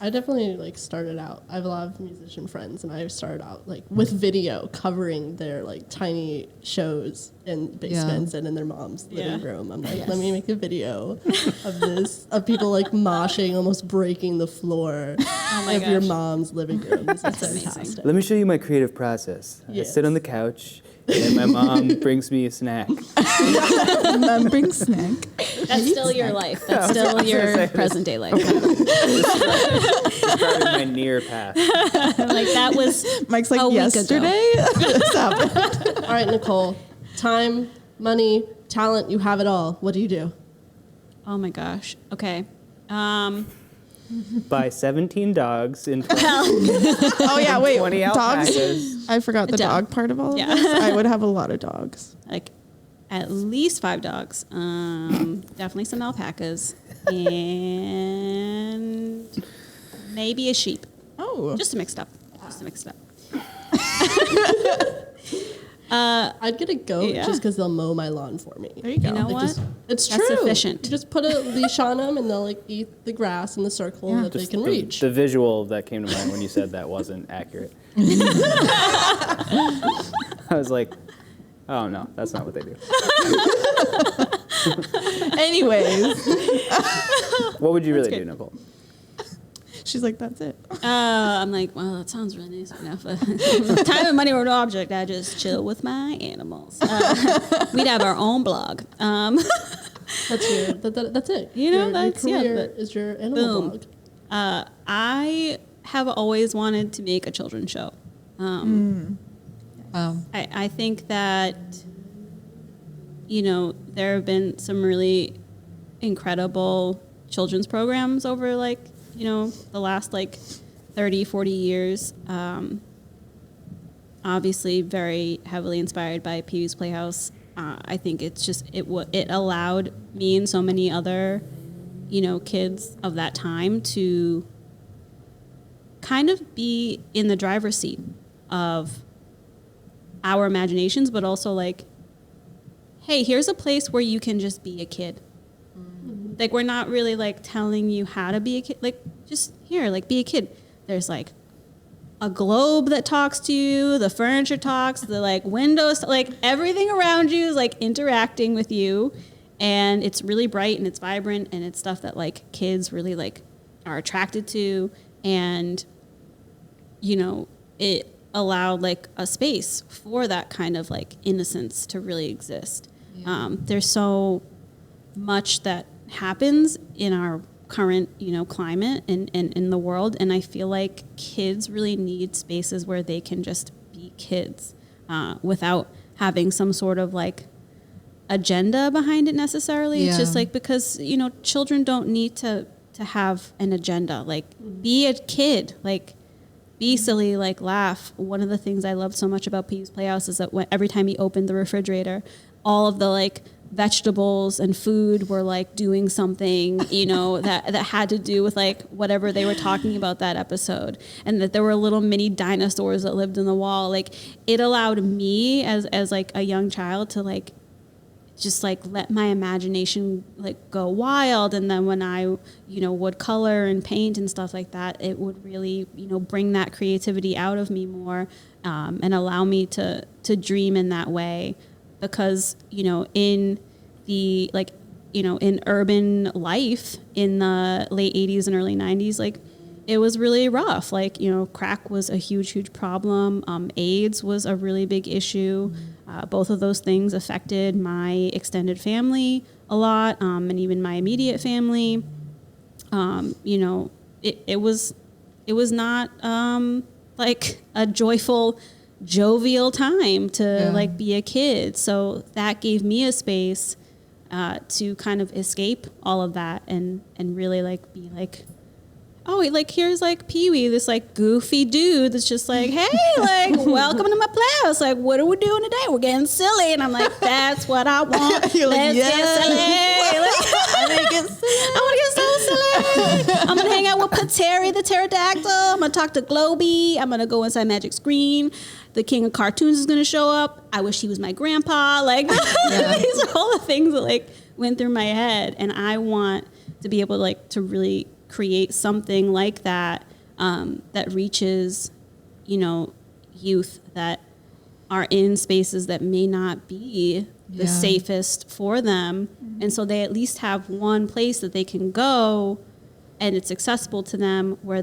I definitely like started out. I have a lot of musician friends, and I started out like with video covering their like tiny shows in basements and in their mom's living room. I'm like, let me make a video of this of people like moshing, almost breaking the floor of your mom's living room. This is fantastic. Let me show you my creative process. I sit on the couch, and my mom brings me a snack. Mom brings snack. That's still your life. That's still your present day life. Starting my near past. Like that was Mike's like, a week yesterday this happened. All right, Nicole. Time, money, talent. You have it all. What do you do? Oh my gosh. Okay. Buy 17 dogs in 20, Oh yeah, wait. 20 Dogs. alpacas. I forgot the dog part of all of this. I would have a lot of dogs. Like at least 5 dogs. Definitely some alpacas and maybe a sheep. Oh. Just to mix it up. I'd get a goat just because they'll mow my lawn for me. There you go. You know what? It's That's true. efficient. You just put a leash on them, and they'll like eat the grass in the circle that they can reach. The visual that came to mind when you said that wasn't accurate. I was like, oh no, that's not what they do. Anyways. What would you really do, Nicole? She's like, that's it. I'm like, well, that sounds really nice enough. Time and money were no object. I just chill with my animals. We'd have our own blog. That's it. You know, your that's career is your animal boom. blog. I have always wanted to make a children's show. Wow. I think that, there have been some really incredible children's programs over the last 30, 40 years. Obviously very heavily inspired by Pee-wee's Playhouse. I think it's just, it allowed me and so many other, kids of that time to kind of be in the driver's seat of our imaginations, but also hey, here's a place where you can just be a kid. We're not really telling you how to be a kid. Just here, be a kid. There's a globe that talks to you. The furniture talks. The windows, everything around you is interacting with you, and it's really bright and it's vibrant and it's stuff that kids really are attracted to, and it allowed a space for that kind of innocence to really exist. Yeah. There's so much that happens in our current climate and in the world, and I feel like kids really need spaces where they can just be kids without having some sort of agenda behind it necessarily. It's just because children don't need to have an agenda. Be a kid, be silly, laugh. One of the things I loved so much about Pee-wee's Playhouse is that every time he opened the refrigerator, all of the vegetables and food were doing something, that had to do with whatever they were talking about that episode, and that there were little mini dinosaurs that lived in the wall. It allowed me as a young child to just let my imagination go wild, and then when I would color and paint and stuff like that, it would really bring that creativity out of me more, and allow me to dream in that way. Because in the in urban life in the late 80s and early 90s, it was really rough. Crack was a huge problem. AIDS was a really big issue. Both of those things affected my extended family a lot, and even my immediate family. it was not like a joyful, jovial time to like be a kid. So that gave me a space to kind of escape all of that and really like be like, oh, like here's like Pee-wee, this like goofy dude that's just like, hey, like welcome to my playhouse. Like, what are we doing today? We're getting silly, and I'm like, that's what I want. You're like, Let's get silly. I want to get silly. I want to get so silly. I'm gonna hang out with Pateri the pterodactyl. I'm gonna talk to Globy. I'm gonna go inside Magic Screen. The King of Cartoons is gonna show up. I wish he was my grandpa. Like these are all the things that like went through my head, and I want to be able to like to really create something like that that reaches, you know, youth that are in spaces that may not be the safest for them. And so they at least have one place that they can go and it's accessible to them where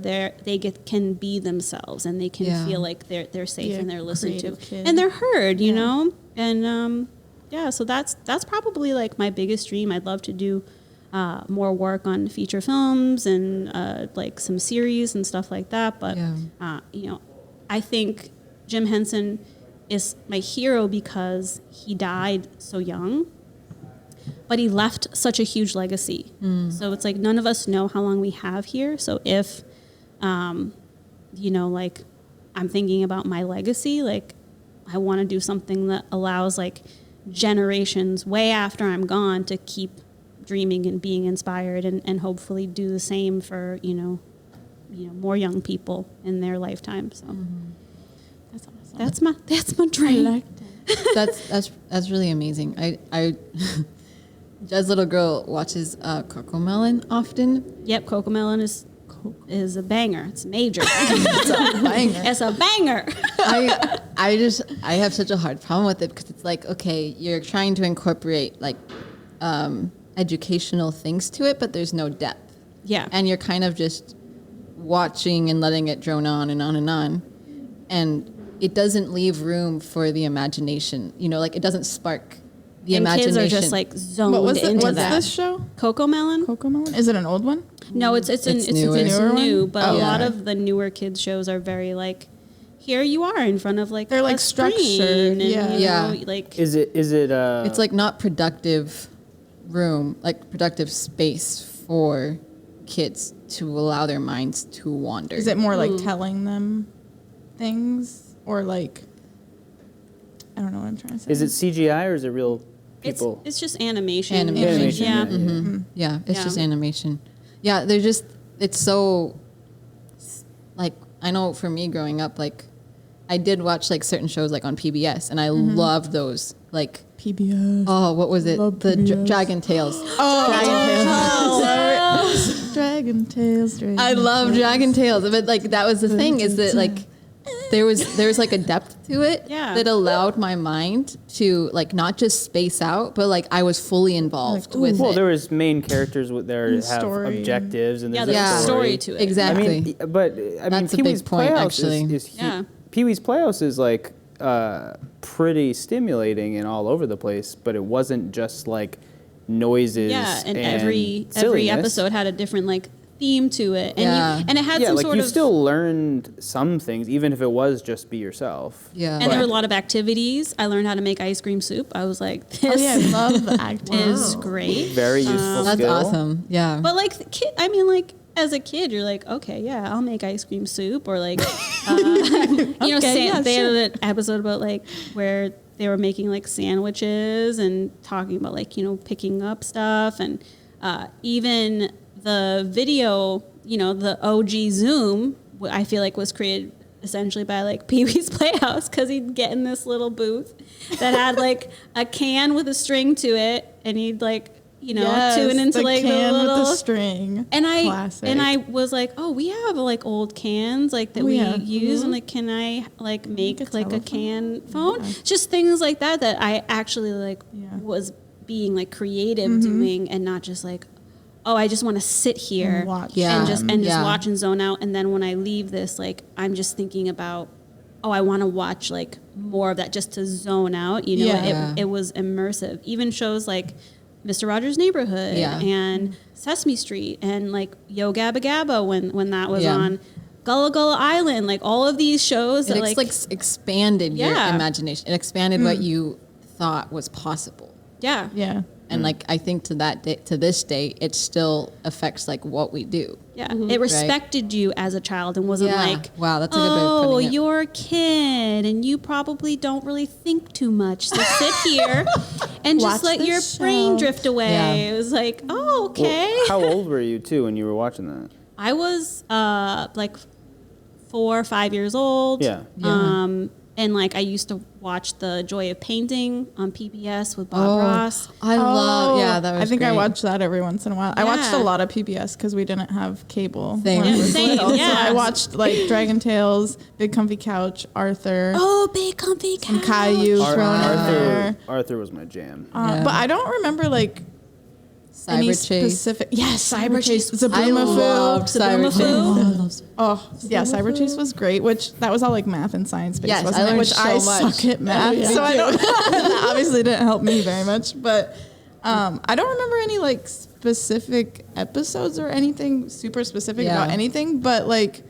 can be themselves and they can feel like they're safe and they're listened to and they're heard, you know? And so that's probably like my biggest dream. I'd love to do more work on feature films and like some series and stuff like that. But, you know, I think Jim Henson is my hero because he died so young, but he left such a huge legacy. So it's like none of us know how long we have here. So if, you know, like I'm thinking about my legacy, like I want to do something that allows like generations way after I'm gone to keep dreaming and being inspired and hopefully do the same for, you know, more young people in their lifetime. So That's awesome. that's my dream. I liked it. That's really amazing. I Jaz's little girl watches Cocomelon often. Yep, Cocomelon is a banger. It's major. It's a banger. It's a banger. I have such a hard problem with it because it's like, okay, you're trying to incorporate like educational things to it, but there's no depth. Yeah. And you're kind of just watching and letting it drone on and on and on. And it doesn't leave room for the imagination. You know, like it doesn't spark the and imagination. kids are just like zoned What was it? into What's that. this show? Cocomelon? Cocomelon? Is it an old one? No, it's newer. new, but Oh, a lot yeah. of the newer kids shows are very like, here you are in front of like They're, like, a screen, structured, and, yeah. you Yeah. know, like Is it? It's like not productive room, like productive space for kids to allow their minds to wander. Is it more like telling them things or like, I don't know what I'm trying to say. Is it CGI or is it real people? it's just animation. Animation. Yeah. Yeah, it's Yeah. just animation. Yeah, they're just, it's so, like, I know for me growing up, like, I did watch, like, certain shows, like, on PBS, and I loved those. Like, PBS. oh, what was it? Love The PBS. Dragon Tales. Dragon Tales. I love Dragon Tales, but, like, that was the thing, is that, like, there was like a depth to it Yeah. that allowed my mind to like not just space out, but like I was fully involved Like, with Well, it. there was main characters with there And have story. objectives and Yeah, there's there's a a story. story to it. I Exactly. mean, but I mean, That's a Pee-wee's big point, Playhouse actually. Yeah. Pee-wee's Playhouse is like pretty stimulating and all over the place, but it wasn't just like noises. Yeah, and every silliness. episode had a different like theme to it, and Yeah. and it had Yeah, some like sort you of still learned some things, even if it was just be yourself. Yeah. and there were a lot of activities. I learned how to make ice cream soup. I was like, Oh this yeah, I love the acting. is great. Very useful That's skill. awesome. Yeah. But like the kid, I mean, like as a kid, you're like, okay, yeah, I'll make ice cream soup, or like, Okay, yeah, they sure. had an episode about like where they were making like sandwiches and talking about like picking up stuff, and even the video, the OG Zoom, I feel like was created essentially by like Pee-wee's Playhouse, because he'd get in this little booth that had like a can with a string to it, and he'd like tune into the like can the little with the string. and Classic. I was like, oh, we have like old cans like that Oh, we yeah. use, Mhm. and like, can I like make a like a telephone. can phone? Yeah. Just things like that I actually like Yeah. was being like creative doing, and not just like, oh, I just want to sit here And watch Yeah. and just Yeah. watch and zone out. And then when I leave this, like, I'm just thinking about, oh, I want to watch like more of that just to zone out. Yeah. Yeah. It was immersive. Even shows like Mr. Rogers' Neighborhood Yeah. and Sesame Street and like Yo Gabba Gabba when that was Yeah. on. Gullah Gullah Island, like all of these shows It that like expanded your Yeah. imagination. It expanded what you thought was possible. yeah. Yeah. And like I think to that day, to this day, it still affects like what we do. Yeah, it respected you as a child and wasn't Yeah. like, Wow, that's a good way of putting it. you're a kid and you probably don't really think too much. So sit here and just Watch let this your show. brain drift away. Yeah. It was like, oh, okay. Well, how old were you too when you were watching that? I was like 4 or 5 years old. Yeah. And like I used to watch The Joy of Painting on PBS with Bob Ross. I love, that was I think I great. watched that every once in a while. I watched a Yeah. lot of PBS because we didn't have cable. Same. when I was Same, little. yeah. So I watched like Dragon Tales, Big Comfy Couch, Arthur, Oh, big comfy couch. and Caillou thrown in there. Arthur was my jam. Yeah. But I don't remember like any Cyber Chase. specific. Yes, Cyber Chase. I Zaboomafoo. loved Cyber Chase. Zaboomafoo. Oh, yeah, Cyber Chase was great, which that was all like math and science based, Yes, I wasn't it? learned Which so I much. suck at math, so I don't. That obviously didn't help me very much, but I don't remember any like specific episodes or anything super specific Yeah. about anything, but like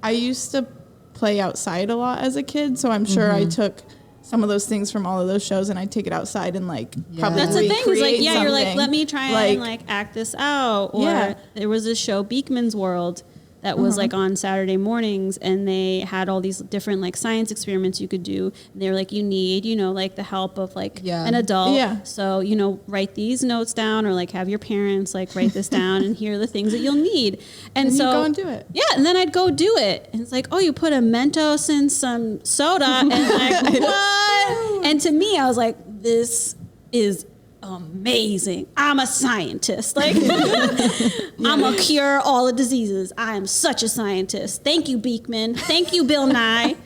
I used to play outside a lot as a kid, so I'm sure I took some of those things from all of those shows and I take it outside and like probably That's the thing. It's like, recreate yeah, you're like, something. let me try and like act this out. Or Yeah. there was this show, Beekman's World, that was like on Saturday mornings, and they had all these different like science experiments you could do. And they were like, you need, like the help of like Yeah. an adult. Yeah. So, write these notes down, or like have your parents like write this down, and here are the things that you'll need. And And so you go and do it. Yeah, and then I'd go do it. And it's like, oh, you put a Mentos in some soda, and like, what? And to me, I was like, this is amazing. I'm a scientist. Like, I'm gonna cure all the diseases. I am such a scientist. Thank you, Beekman. Thank you, Bill Nye.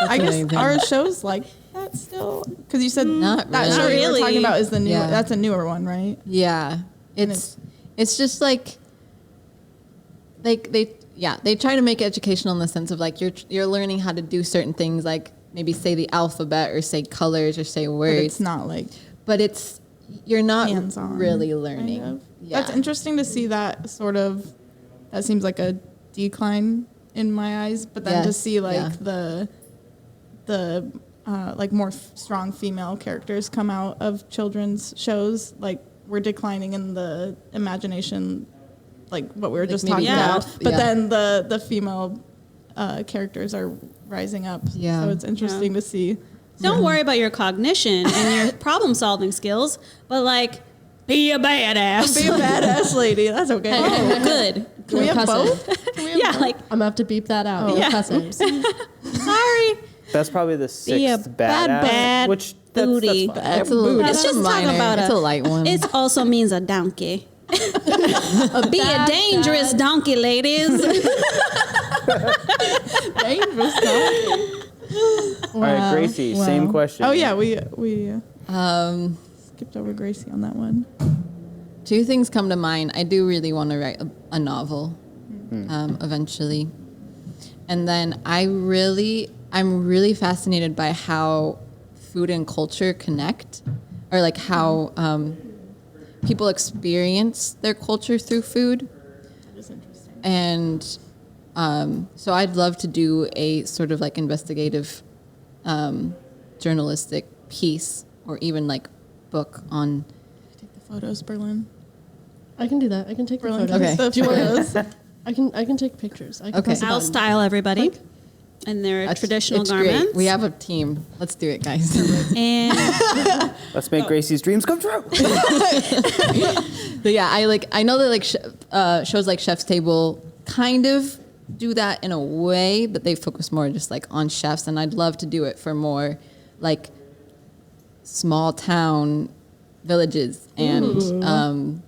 I guess amazing. our shows like that still, because you said Not that show really. you were Really. talking about is the new. Yeah. That's a newer one, right? Yeah, it's just like they try to make it educational in the sense of like you're learning how to do certain things, like maybe say the alphabet or say colors or say But words, it's not like but you're not hands-on. really learning. kind of. Yeah. That's interesting to see that sort of. That seems like a decline in my eyes, but then to Yes, see like yeah. the like more strong female characters come out of children's shows, like we're declining in the imagination, like what we were just maybe talking about. growth, But yeah. then the female characters are rising up. Yeah. So it's interesting to see. Don't worry about your cognition and your problem solving skills, but like, be a badass. Be a badass lady. That's okay. Oh, good. Can we have Cussing. both? Can we have Yeah, both? like, I'm gonna have to beep that out. Oh. No Yeah. cussing. sorry. That's probably the Be a sixth bad, badass, bad which booty. That's fine. That's a little. Let's That's just a talk minor. about It's a light one. It also means a donkey. Be a dangerous donkey, ladies. Dangerous dog. All right, Gracie, same question. Oh yeah, we Um, skipped over Gracie on that one. two things come to mind. I do really want to write a novel eventually, and then I'm really fascinated by how food and culture connect, or like how people experience their culture through food. That is interesting. And so I'd love to do a sort of like investigative journalistic piece, or even like book on. Take the photos, Berlin. I can do that. I can take the Berlin, photos. Okay. the Do you want- photos. I can take pictures. I can Okay. press a I'll button. style everybody in their traditional it's garments. Great. We have a team. Let's do it, guys. And Let's make Gracie's dreams come true. But yeah, I know that like shows like Chef's Table kind of do that in a way, but they focus more just like on chefs, and I'd love to do it for more like small town villages and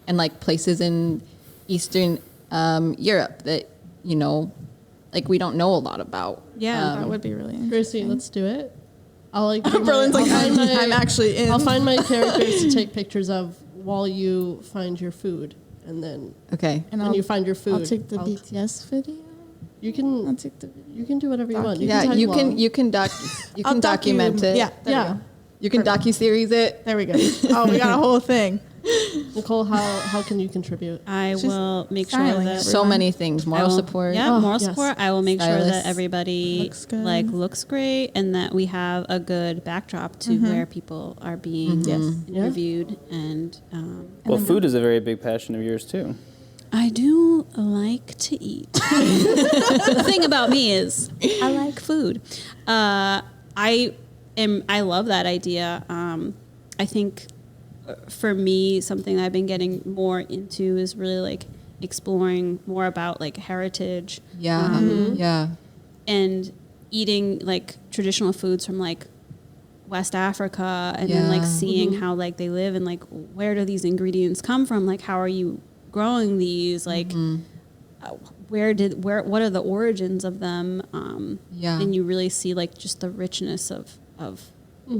like places in Eastern Europe that like we don't know a lot about. yeah, That would be really interesting. Gracie, let's do it. I'll like. do Berlin's my- like, I'll find I'm my- actually in. I'll find my characters to take pictures of while you find your food, and then Okay. and when you find your food, I'll take the BTS video. You I'll can take the video. you can do whatever you want. Docu- Yeah, tag you along. can I'll document it. Yeah, there we Yeah. go. You can docuseries it. There we go. Oh, we got a whole thing. Nicole, how can you contribute? I She's will make sure styling that So many things. I Moral will- support. Yeah, Oh, moral yes. support. I will make sure Stylists. that everybody Looks good. looks great and that we have a good backdrop to where people are being interviewed. And Well, food is a very big passion of yours too. I do like to eat. The thing about me is I like food. I love that idea. I think for me, something I've been getting more into is really like exploring more about like heritage. Yeah. Yeah. And eating like traditional foods from like West Africa and then like Yeah. seeing how like they live and like where do these ingredients come from? Like how are you growing these? Like what are the origins of them? Yeah. And you really see like just the richness of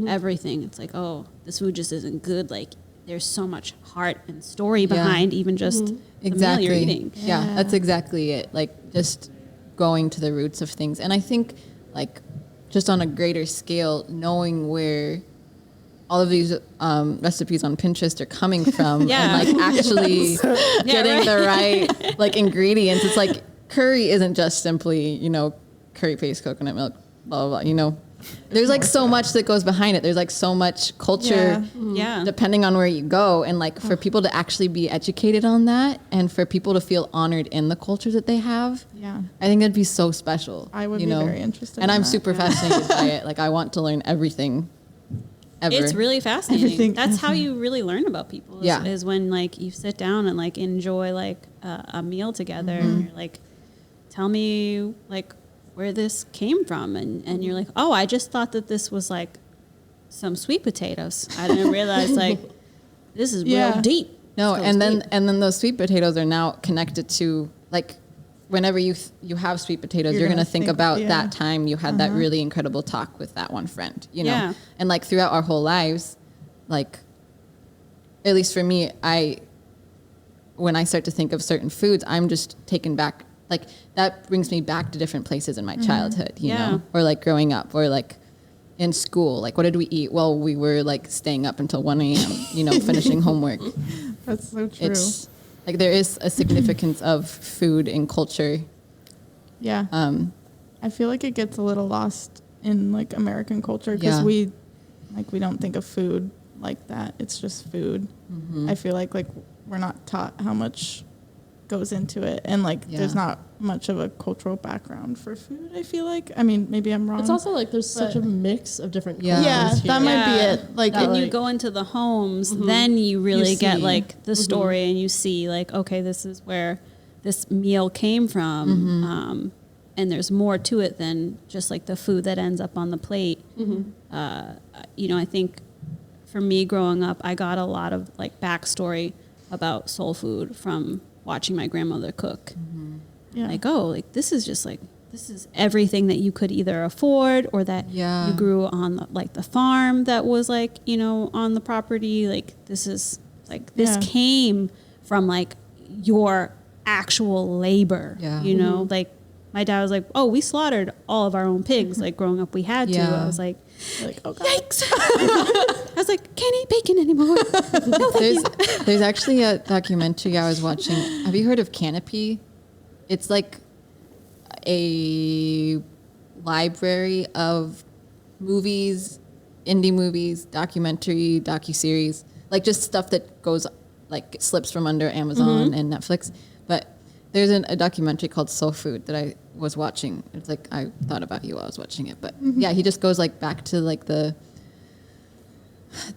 everything. It's like, oh, this food just isn't good. Like there's so much heart and story behind even just the meal you're eating. Yeah, that's exactly it. Like just going to the roots of things. And I think like just on a greater scale, knowing where all of these recipes on Pinterest are coming from Yeah. and like actually getting right. the right like ingredients. It's like curry isn't just simply, you know, curry paste, coconut milk, blah, blah, blah, you know. There's like so much that goes behind it. There's like so much culture Yeah. depending on where you go. And like for people to actually be educated on that and for people to feel honored in the culture that they have, Yeah. I think that'd be so special. I would you be know? very interested And in I'm that, super fascinated by it. Like I want to learn everything ever. It's really fascinating. Everything. That's how you really learn about people. Is, Yeah. is when like you sit down and like enjoy like a meal together, and you're like, tell me like where this came from, and you're like, oh, I just thought that this was like some sweet potatoes. I didn't realize like this is Yeah. real deep. No, This and goes then deep. and then those sweet potatoes are now connected to like whenever you have sweet potatoes, you're gonna think about that time you had that really incredible talk with that one friend, you know. Yeah. And like throughout our whole lives, like at least for me, when I start to think of certain foods, I'm just taken back. Like that brings me back to different places in my childhood, you Yeah. know, or like growing up, or like in school. Like, what did we eat? Well, we were like staying up until 1 a.m., you know, finishing homework. That's so true. It's like there is a significance of food in culture. Yeah. I feel like it gets a little lost in like American culture because Yeah. we don't think of food like that. It's just food. I feel like we're not taught how much goes into it, and like there's Yeah. not much of a cultural background for food. I feel like. I mean, maybe I'm wrong. It's also like there's such a mix of different Yeah. cultures yeah, here. that might be Yeah. it. Like, When you like- go into the homes, then you really You get see. like the story, and you see like, okay, this is where this meal came from, and there's more to it than just like the food that ends up on the plate. You know, I think for me growing up, I got a lot of like backstory about soul food from watching my grandmother cook. yeah. Like, oh, like this is everything that you could either afford or that Yeah. you grew on the farm that was like, you know, on the property. Like this is like this Yeah. came from like your actual labor. Yeah. You know, like my dad was like, oh, we slaughtered all of our own pigs. Like growing up, we had to. Yeah. I was like, like, oh god. yikes. I was like, can't eat bacon anymore. No, thank you. There's actually a documentary I was watching. Have you heard of Canopy? It's like a library of movies, indie movies, docuseries, like just stuff that goes like slips from under Amazon and Netflix. But there's a documentary called Soul Food that I was watching. It's like I thought about you while I was watching it. But yeah, he just goes like back to like the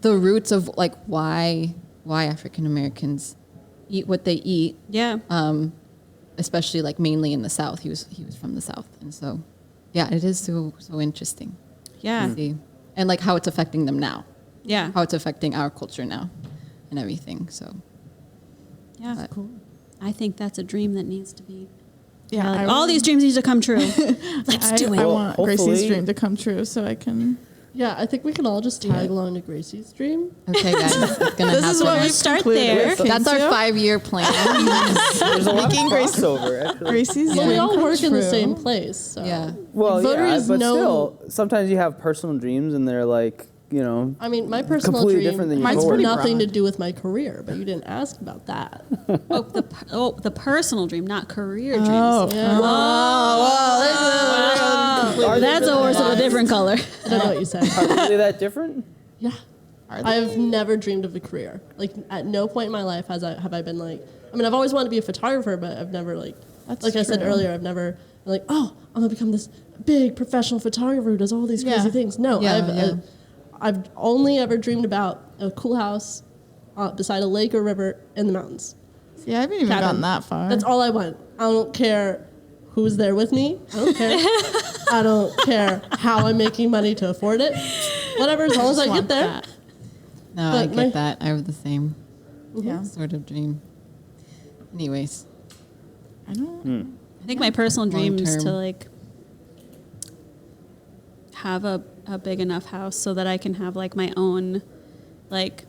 roots of like why African Americans eat what they eat, Yeah. especially like mainly in the South. He was from the South, and so yeah, it is so interesting. Yeah. To see. And like how it's affecting them now, Yeah. how it's affecting our culture now, and everything. So Yeah. But- Cool. I think that's a dream that needs to be. Yeah, like, I all would- these dreams need to come true. Let's do it. I Well, want hopefully- Gracie's dream to come true so I can. Yeah, I think we can all just tag along to Gracie's dream. okay, guys, it's gonna This happen. is what we Let's start concluded there. with That's our Kinsio. 5-year plan. There's a lot of Making Grace- crossover, actually. Gracie's Well, we dream all come work in the true. same place. So. Yeah. Well, yeah, Votaries but know- still, sometimes you have personal dreams and they're like I mean, my personal completely dream different than Mine's yours. pretty nothing to broad. do with my career, but you didn't ask about that. The personal dream, not career dreams. Oh, Yeah. Are they That's a really horse of a different color. I don't know what you said. Are they really that different? Yeah. Are they? I've never dreamed of a career. Like, at no point in my life have I been like, I mean, I've always wanted to be a photographer, but I've never, like, That's I said true. earlier, I've never been like, oh, I'm going to become this big professional photographer who does all these crazy Yeah. things. No, Yeah, I've only ever dreamed about a cool house beside a lake or river in the mountains. See, I haven't even Cabin. gotten that far. That's all I want. I don't care who's there with me. I don't care. I don't care how I'm making money to afford it. Whatever, as long as I get there. No, But I get that. I have the same Yeah. sort of dream. Anyways, I don't. I think my personal dream is Long to term. like have a big enough house so that I can have like my own like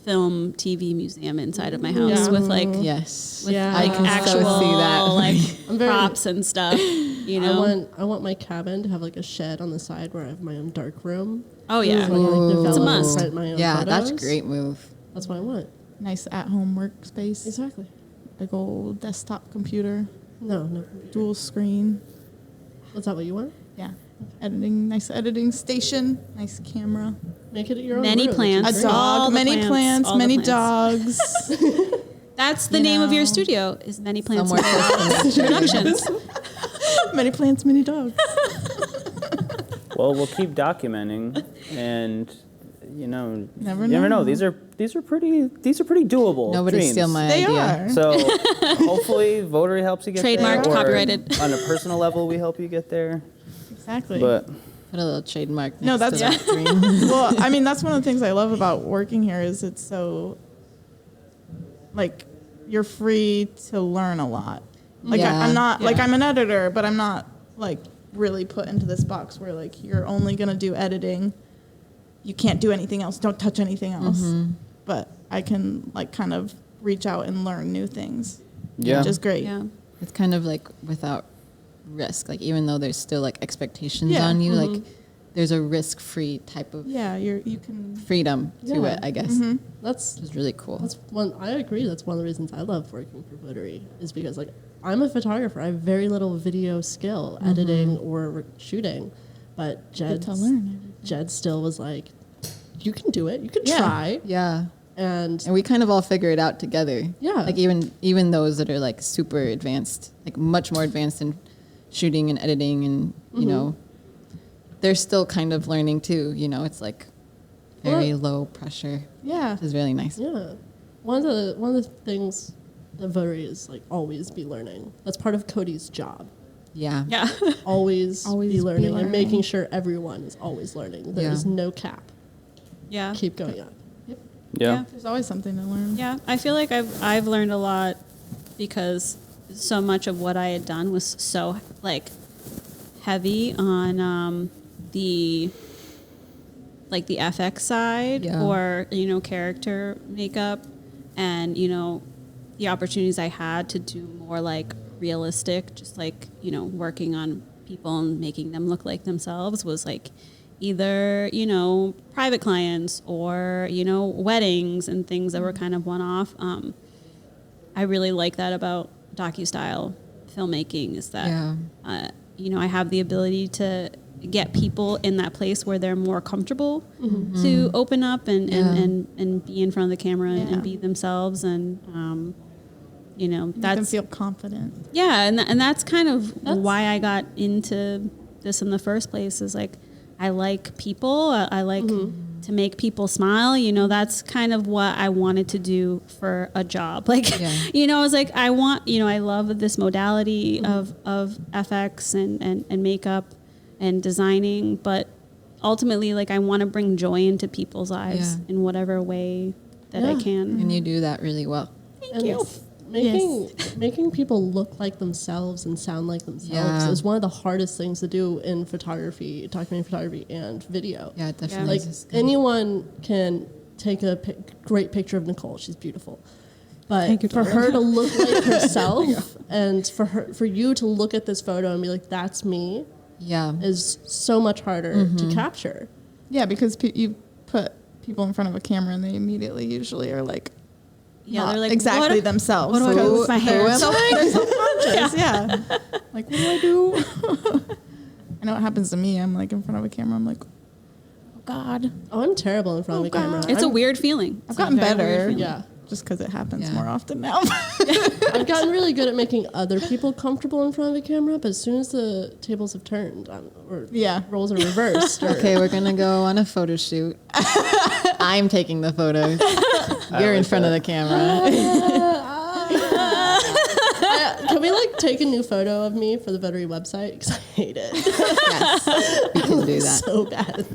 film TV museum inside of my house Yeah. with like yes. with Yeah. like I can so actual see that. like I'm very- props and stuff. You know? I want my cabin to have like a shed on the side where I have my own dark room. Oh yeah. So I can like develop It's a and must. print my own Yeah, that's photos. a great move. That's what I want. Nice at-home workspace. Exactly. Big old desktop computer, No. dual screen. Is that what you want? Yeah. Nice editing station, nice camera. Make it your own Many room. plants. A Great. dog, All the many plants, all the many plants. dogs. That's the You name of your know. studio is Many Plants Somewhere close to nature. Productions. Many plants, many dogs. Well, we'll keep documenting, and Never you never know. know. These are pretty doable. Nobody dreams. steal my They idea. are. So hopefully, Votary helps you get Trademarked, there. or copyrighted. On a personal level, we help you get there. Exactly. But Put a little trademark next No, to that's- that dream. Well, I mean, that's one of the things I love about working here is it's so, like, you're free to learn a lot. Like, Yeah. I'm not, like, Yeah. I'm an editor, but I'm not, like, really put into this box where, like, you're only going to do editing. You can't do anything else. Don't touch anything else. But I can, like, kind of reach out and learn new things, yeah, which is great. Yeah. It's kind of like without risk. Like even though there's still like expectations Yeah. on you, like there's a risk-free type of Yeah, you can. freedom to Yeah. it, I guess. That's Which is really cool. That's one. I agree. That's one of the reasons I love working for Votary is because like I'm a photographer. I have very little video skill, editing or shooting, but Get to learn it. Jed still was like, "You can do it. You can Yeah. try." Yeah. And And we kind of all figure it out together. Yeah. Like even those that are like super advanced, like much more advanced in shooting and editing and, you know, they're still kind of learning too, you know, it's like very low pressure. Yeah. Which is really nice. yeah, one of the things that Votary is like always be learning. That's part of Cody's job. Yeah. Yeah. Always, Always be be learning and learning. making sure everyone is always learning. There Yeah. is no cap. Yeah. Keep going up. yeah. There's always something to learn. Yeah, I feel like I've learned a lot because so much of what I had done was so like heavy on the FX side Yeah. or character makeup and the opportunities I had to do more like realistic, just like working on people and making them look like themselves was like either private clients or weddings and things that were kind of one-off. I really like that about docu-style filmmaking is that I have the ability to get people in that place where they're more comfortable to open up and be in front of the camera Yeah. and be themselves and You can that's feel confident. yeah, and that's kind of why I got into this in the first place. Is like I like people. I like to make people smile. That's kind of what I wanted to do for a job. Like, I was like, I want. I love this modality of FX and makeup and designing, but ultimately, like, I want to bring joy into people's lives in whatever way that I can. And you do that really well. Thank you. Making people look like themselves and sound like themselves Yeah. is one of the hardest things to do in photography, documentary photography, and video. Yeah, it definitely Like is good. anyone can take a great picture of Nicole. She's beautiful. But Thank you, for Tori. her to look like herself and for you to look at this photo and be like, that's me, is so much harder to capture. Yeah, because you put people in front of a camera and they immediately usually are like, Yeah, they're like exactly what, themselves. What do I do with my hair? They're self-conscious. Yeah. Like, what do I do? I know what happens to me. I'm like in front of a camera. I'm like, oh God. Oh, I'm terrible in front of a camera. It's a weird feeling. I've gotten better. Yeah. Just because it happens Yeah. more often now. I've gotten really good at making other people comfortable in front of a camera, but as soon as the tables have turned, or roles are reversed. Okay, we're gonna go on a photo shoot. I'm taking the photos. You're in front of the camera. Can we like take a new photo of me for the Votary website? Because I hate it. Yes, we can do that. So bad.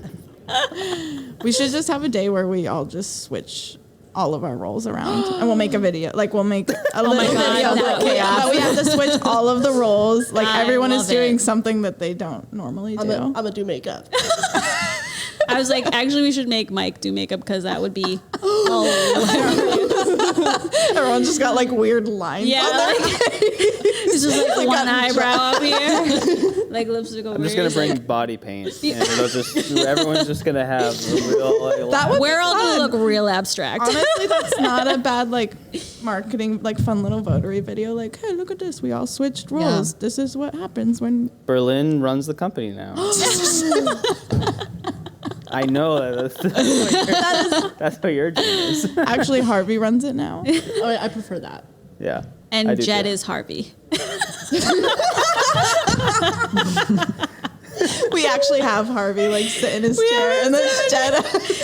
We should just have a day where we all just switch all of our roles around and we'll make a video. Like we'll make a little video of like chaos. But we have to switch all of the roles. Like everyone is doing something that they don't normally do. I'm gonna do makeup. I was like, actually, we should make Mike do makeup because that would be Everyone just got like weird lines. Yeah, like, it's just like one eyebrow up here, like lipstick over. I'm just gonna bring body paint, and it'll just everyone's just gonna have a real. Like, That would We're be all fun. gonna look real abstract. Honestly, that's not a bad like marketing, like fun little Votary video. Like, hey, look at this. We all switched roles. Yeah. This is what happens when Berlin runs the company now. I know that's what your dream is. actually Harvey runs it now. Oh, I prefer that. Yeah. I And do Jed too. is Harvey. We actually have Harvey like sit in his chair and then Jed.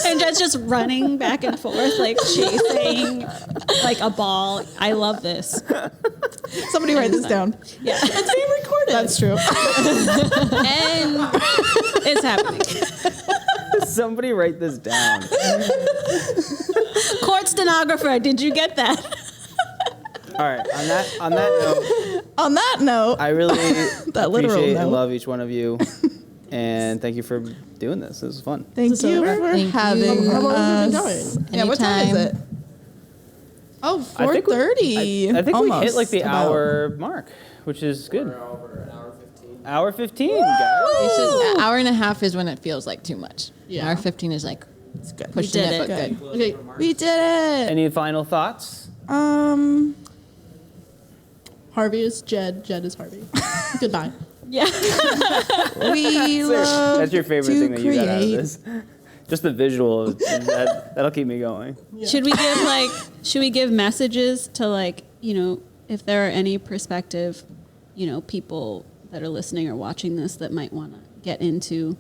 And Jed's just running back and forth, like chasing like a ball. I love this. Somebody write this down. Yeah. It's being recorded. That's true. And it's happening. Somebody write this down. Court stenographer, did you get that? All right. On that note, On that note, I really That literal appreciate and note. love each one of you, and thank you for doing this. This was fun. thank Is this you over? for Thank having you. How long have we been us. going? Yeah, what time is it? Anytime. Oh, I think 4:30. I think we hit like the About. hour mark, which is good. Over an hour 15. Hour 15, guys. They said an hour and a half is when it feels like too much. Yeah. Hour 15 is like It's good. pushing did it, it. but good. Okay. We did it. Any final thoughts? Harvey is Jed. Jed is Harvey. Goodbye. Yeah. We love That's your favorite to thing that you got out of create. this. Just the visual. That'll keep me going. Yeah. Should we give messages to like, if there are any prospective, people that are listening or watching this that might want to get into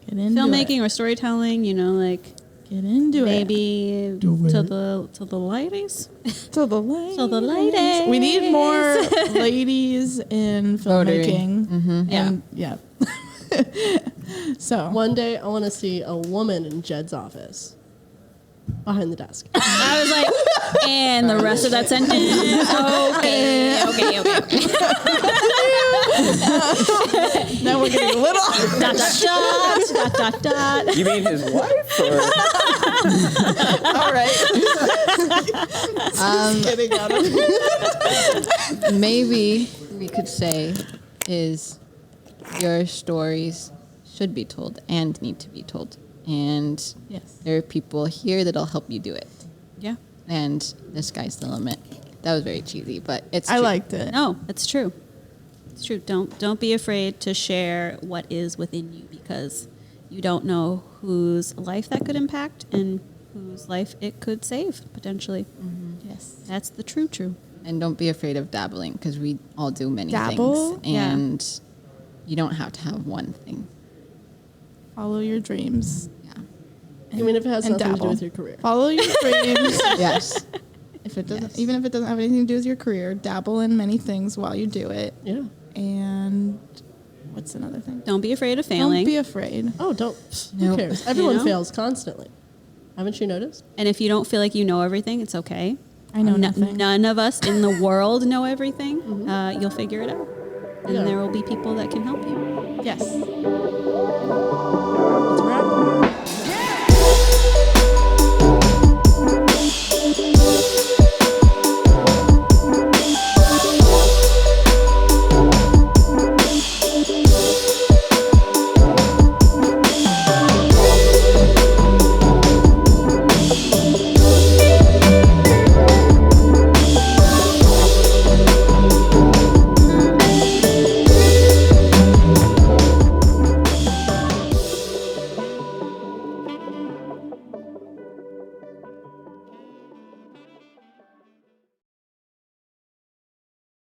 Get into filmmaking or storytelling, like Get into maybe Do to it. the ladies. To the ladies. To the ladies. We need more ladies in Votary. filmmaking. Yeah. And yeah. So One day I want to see a woman in Jed's office behind the desk. I was like, and the rest of that sentence. Okay. now we're getting a little. Dot, dot, dot. You mean his wife? Or? All right. Getting out of Maybe we could say is your stories should be told and need to be told. And Yes. there are people here that'll help you do it. Yeah. And the sky's the limit. That was very cheesy, but it's I true. liked it. No, it's true. It's true. Don't be afraid to share what is within you because you don't know whose life that could impact and whose life it could save potentially. Yes. That's the true. And don't be afraid of dabbling because we all do many Dabble? things. And you don't have to have one thing. Follow your dreams. Yeah. Even if it has And nothing to dabble. do with your career. Follow your dreams. Yes. If it doesn't, Yes. even if it doesn't have anything to do with your career, dabble in many things while you do it. Yeah. And what's another thing? Don't be afraid of failing. Don't be afraid. Oh, don't. Nope. Who cares? Everyone know? fails constantly. Haven't you noticed? and if you don't feel like you know everything, it's okay. I know nothing. None of us in the world know everything. You'll figure it out. And Yeah. there will be people that can help you. Yes.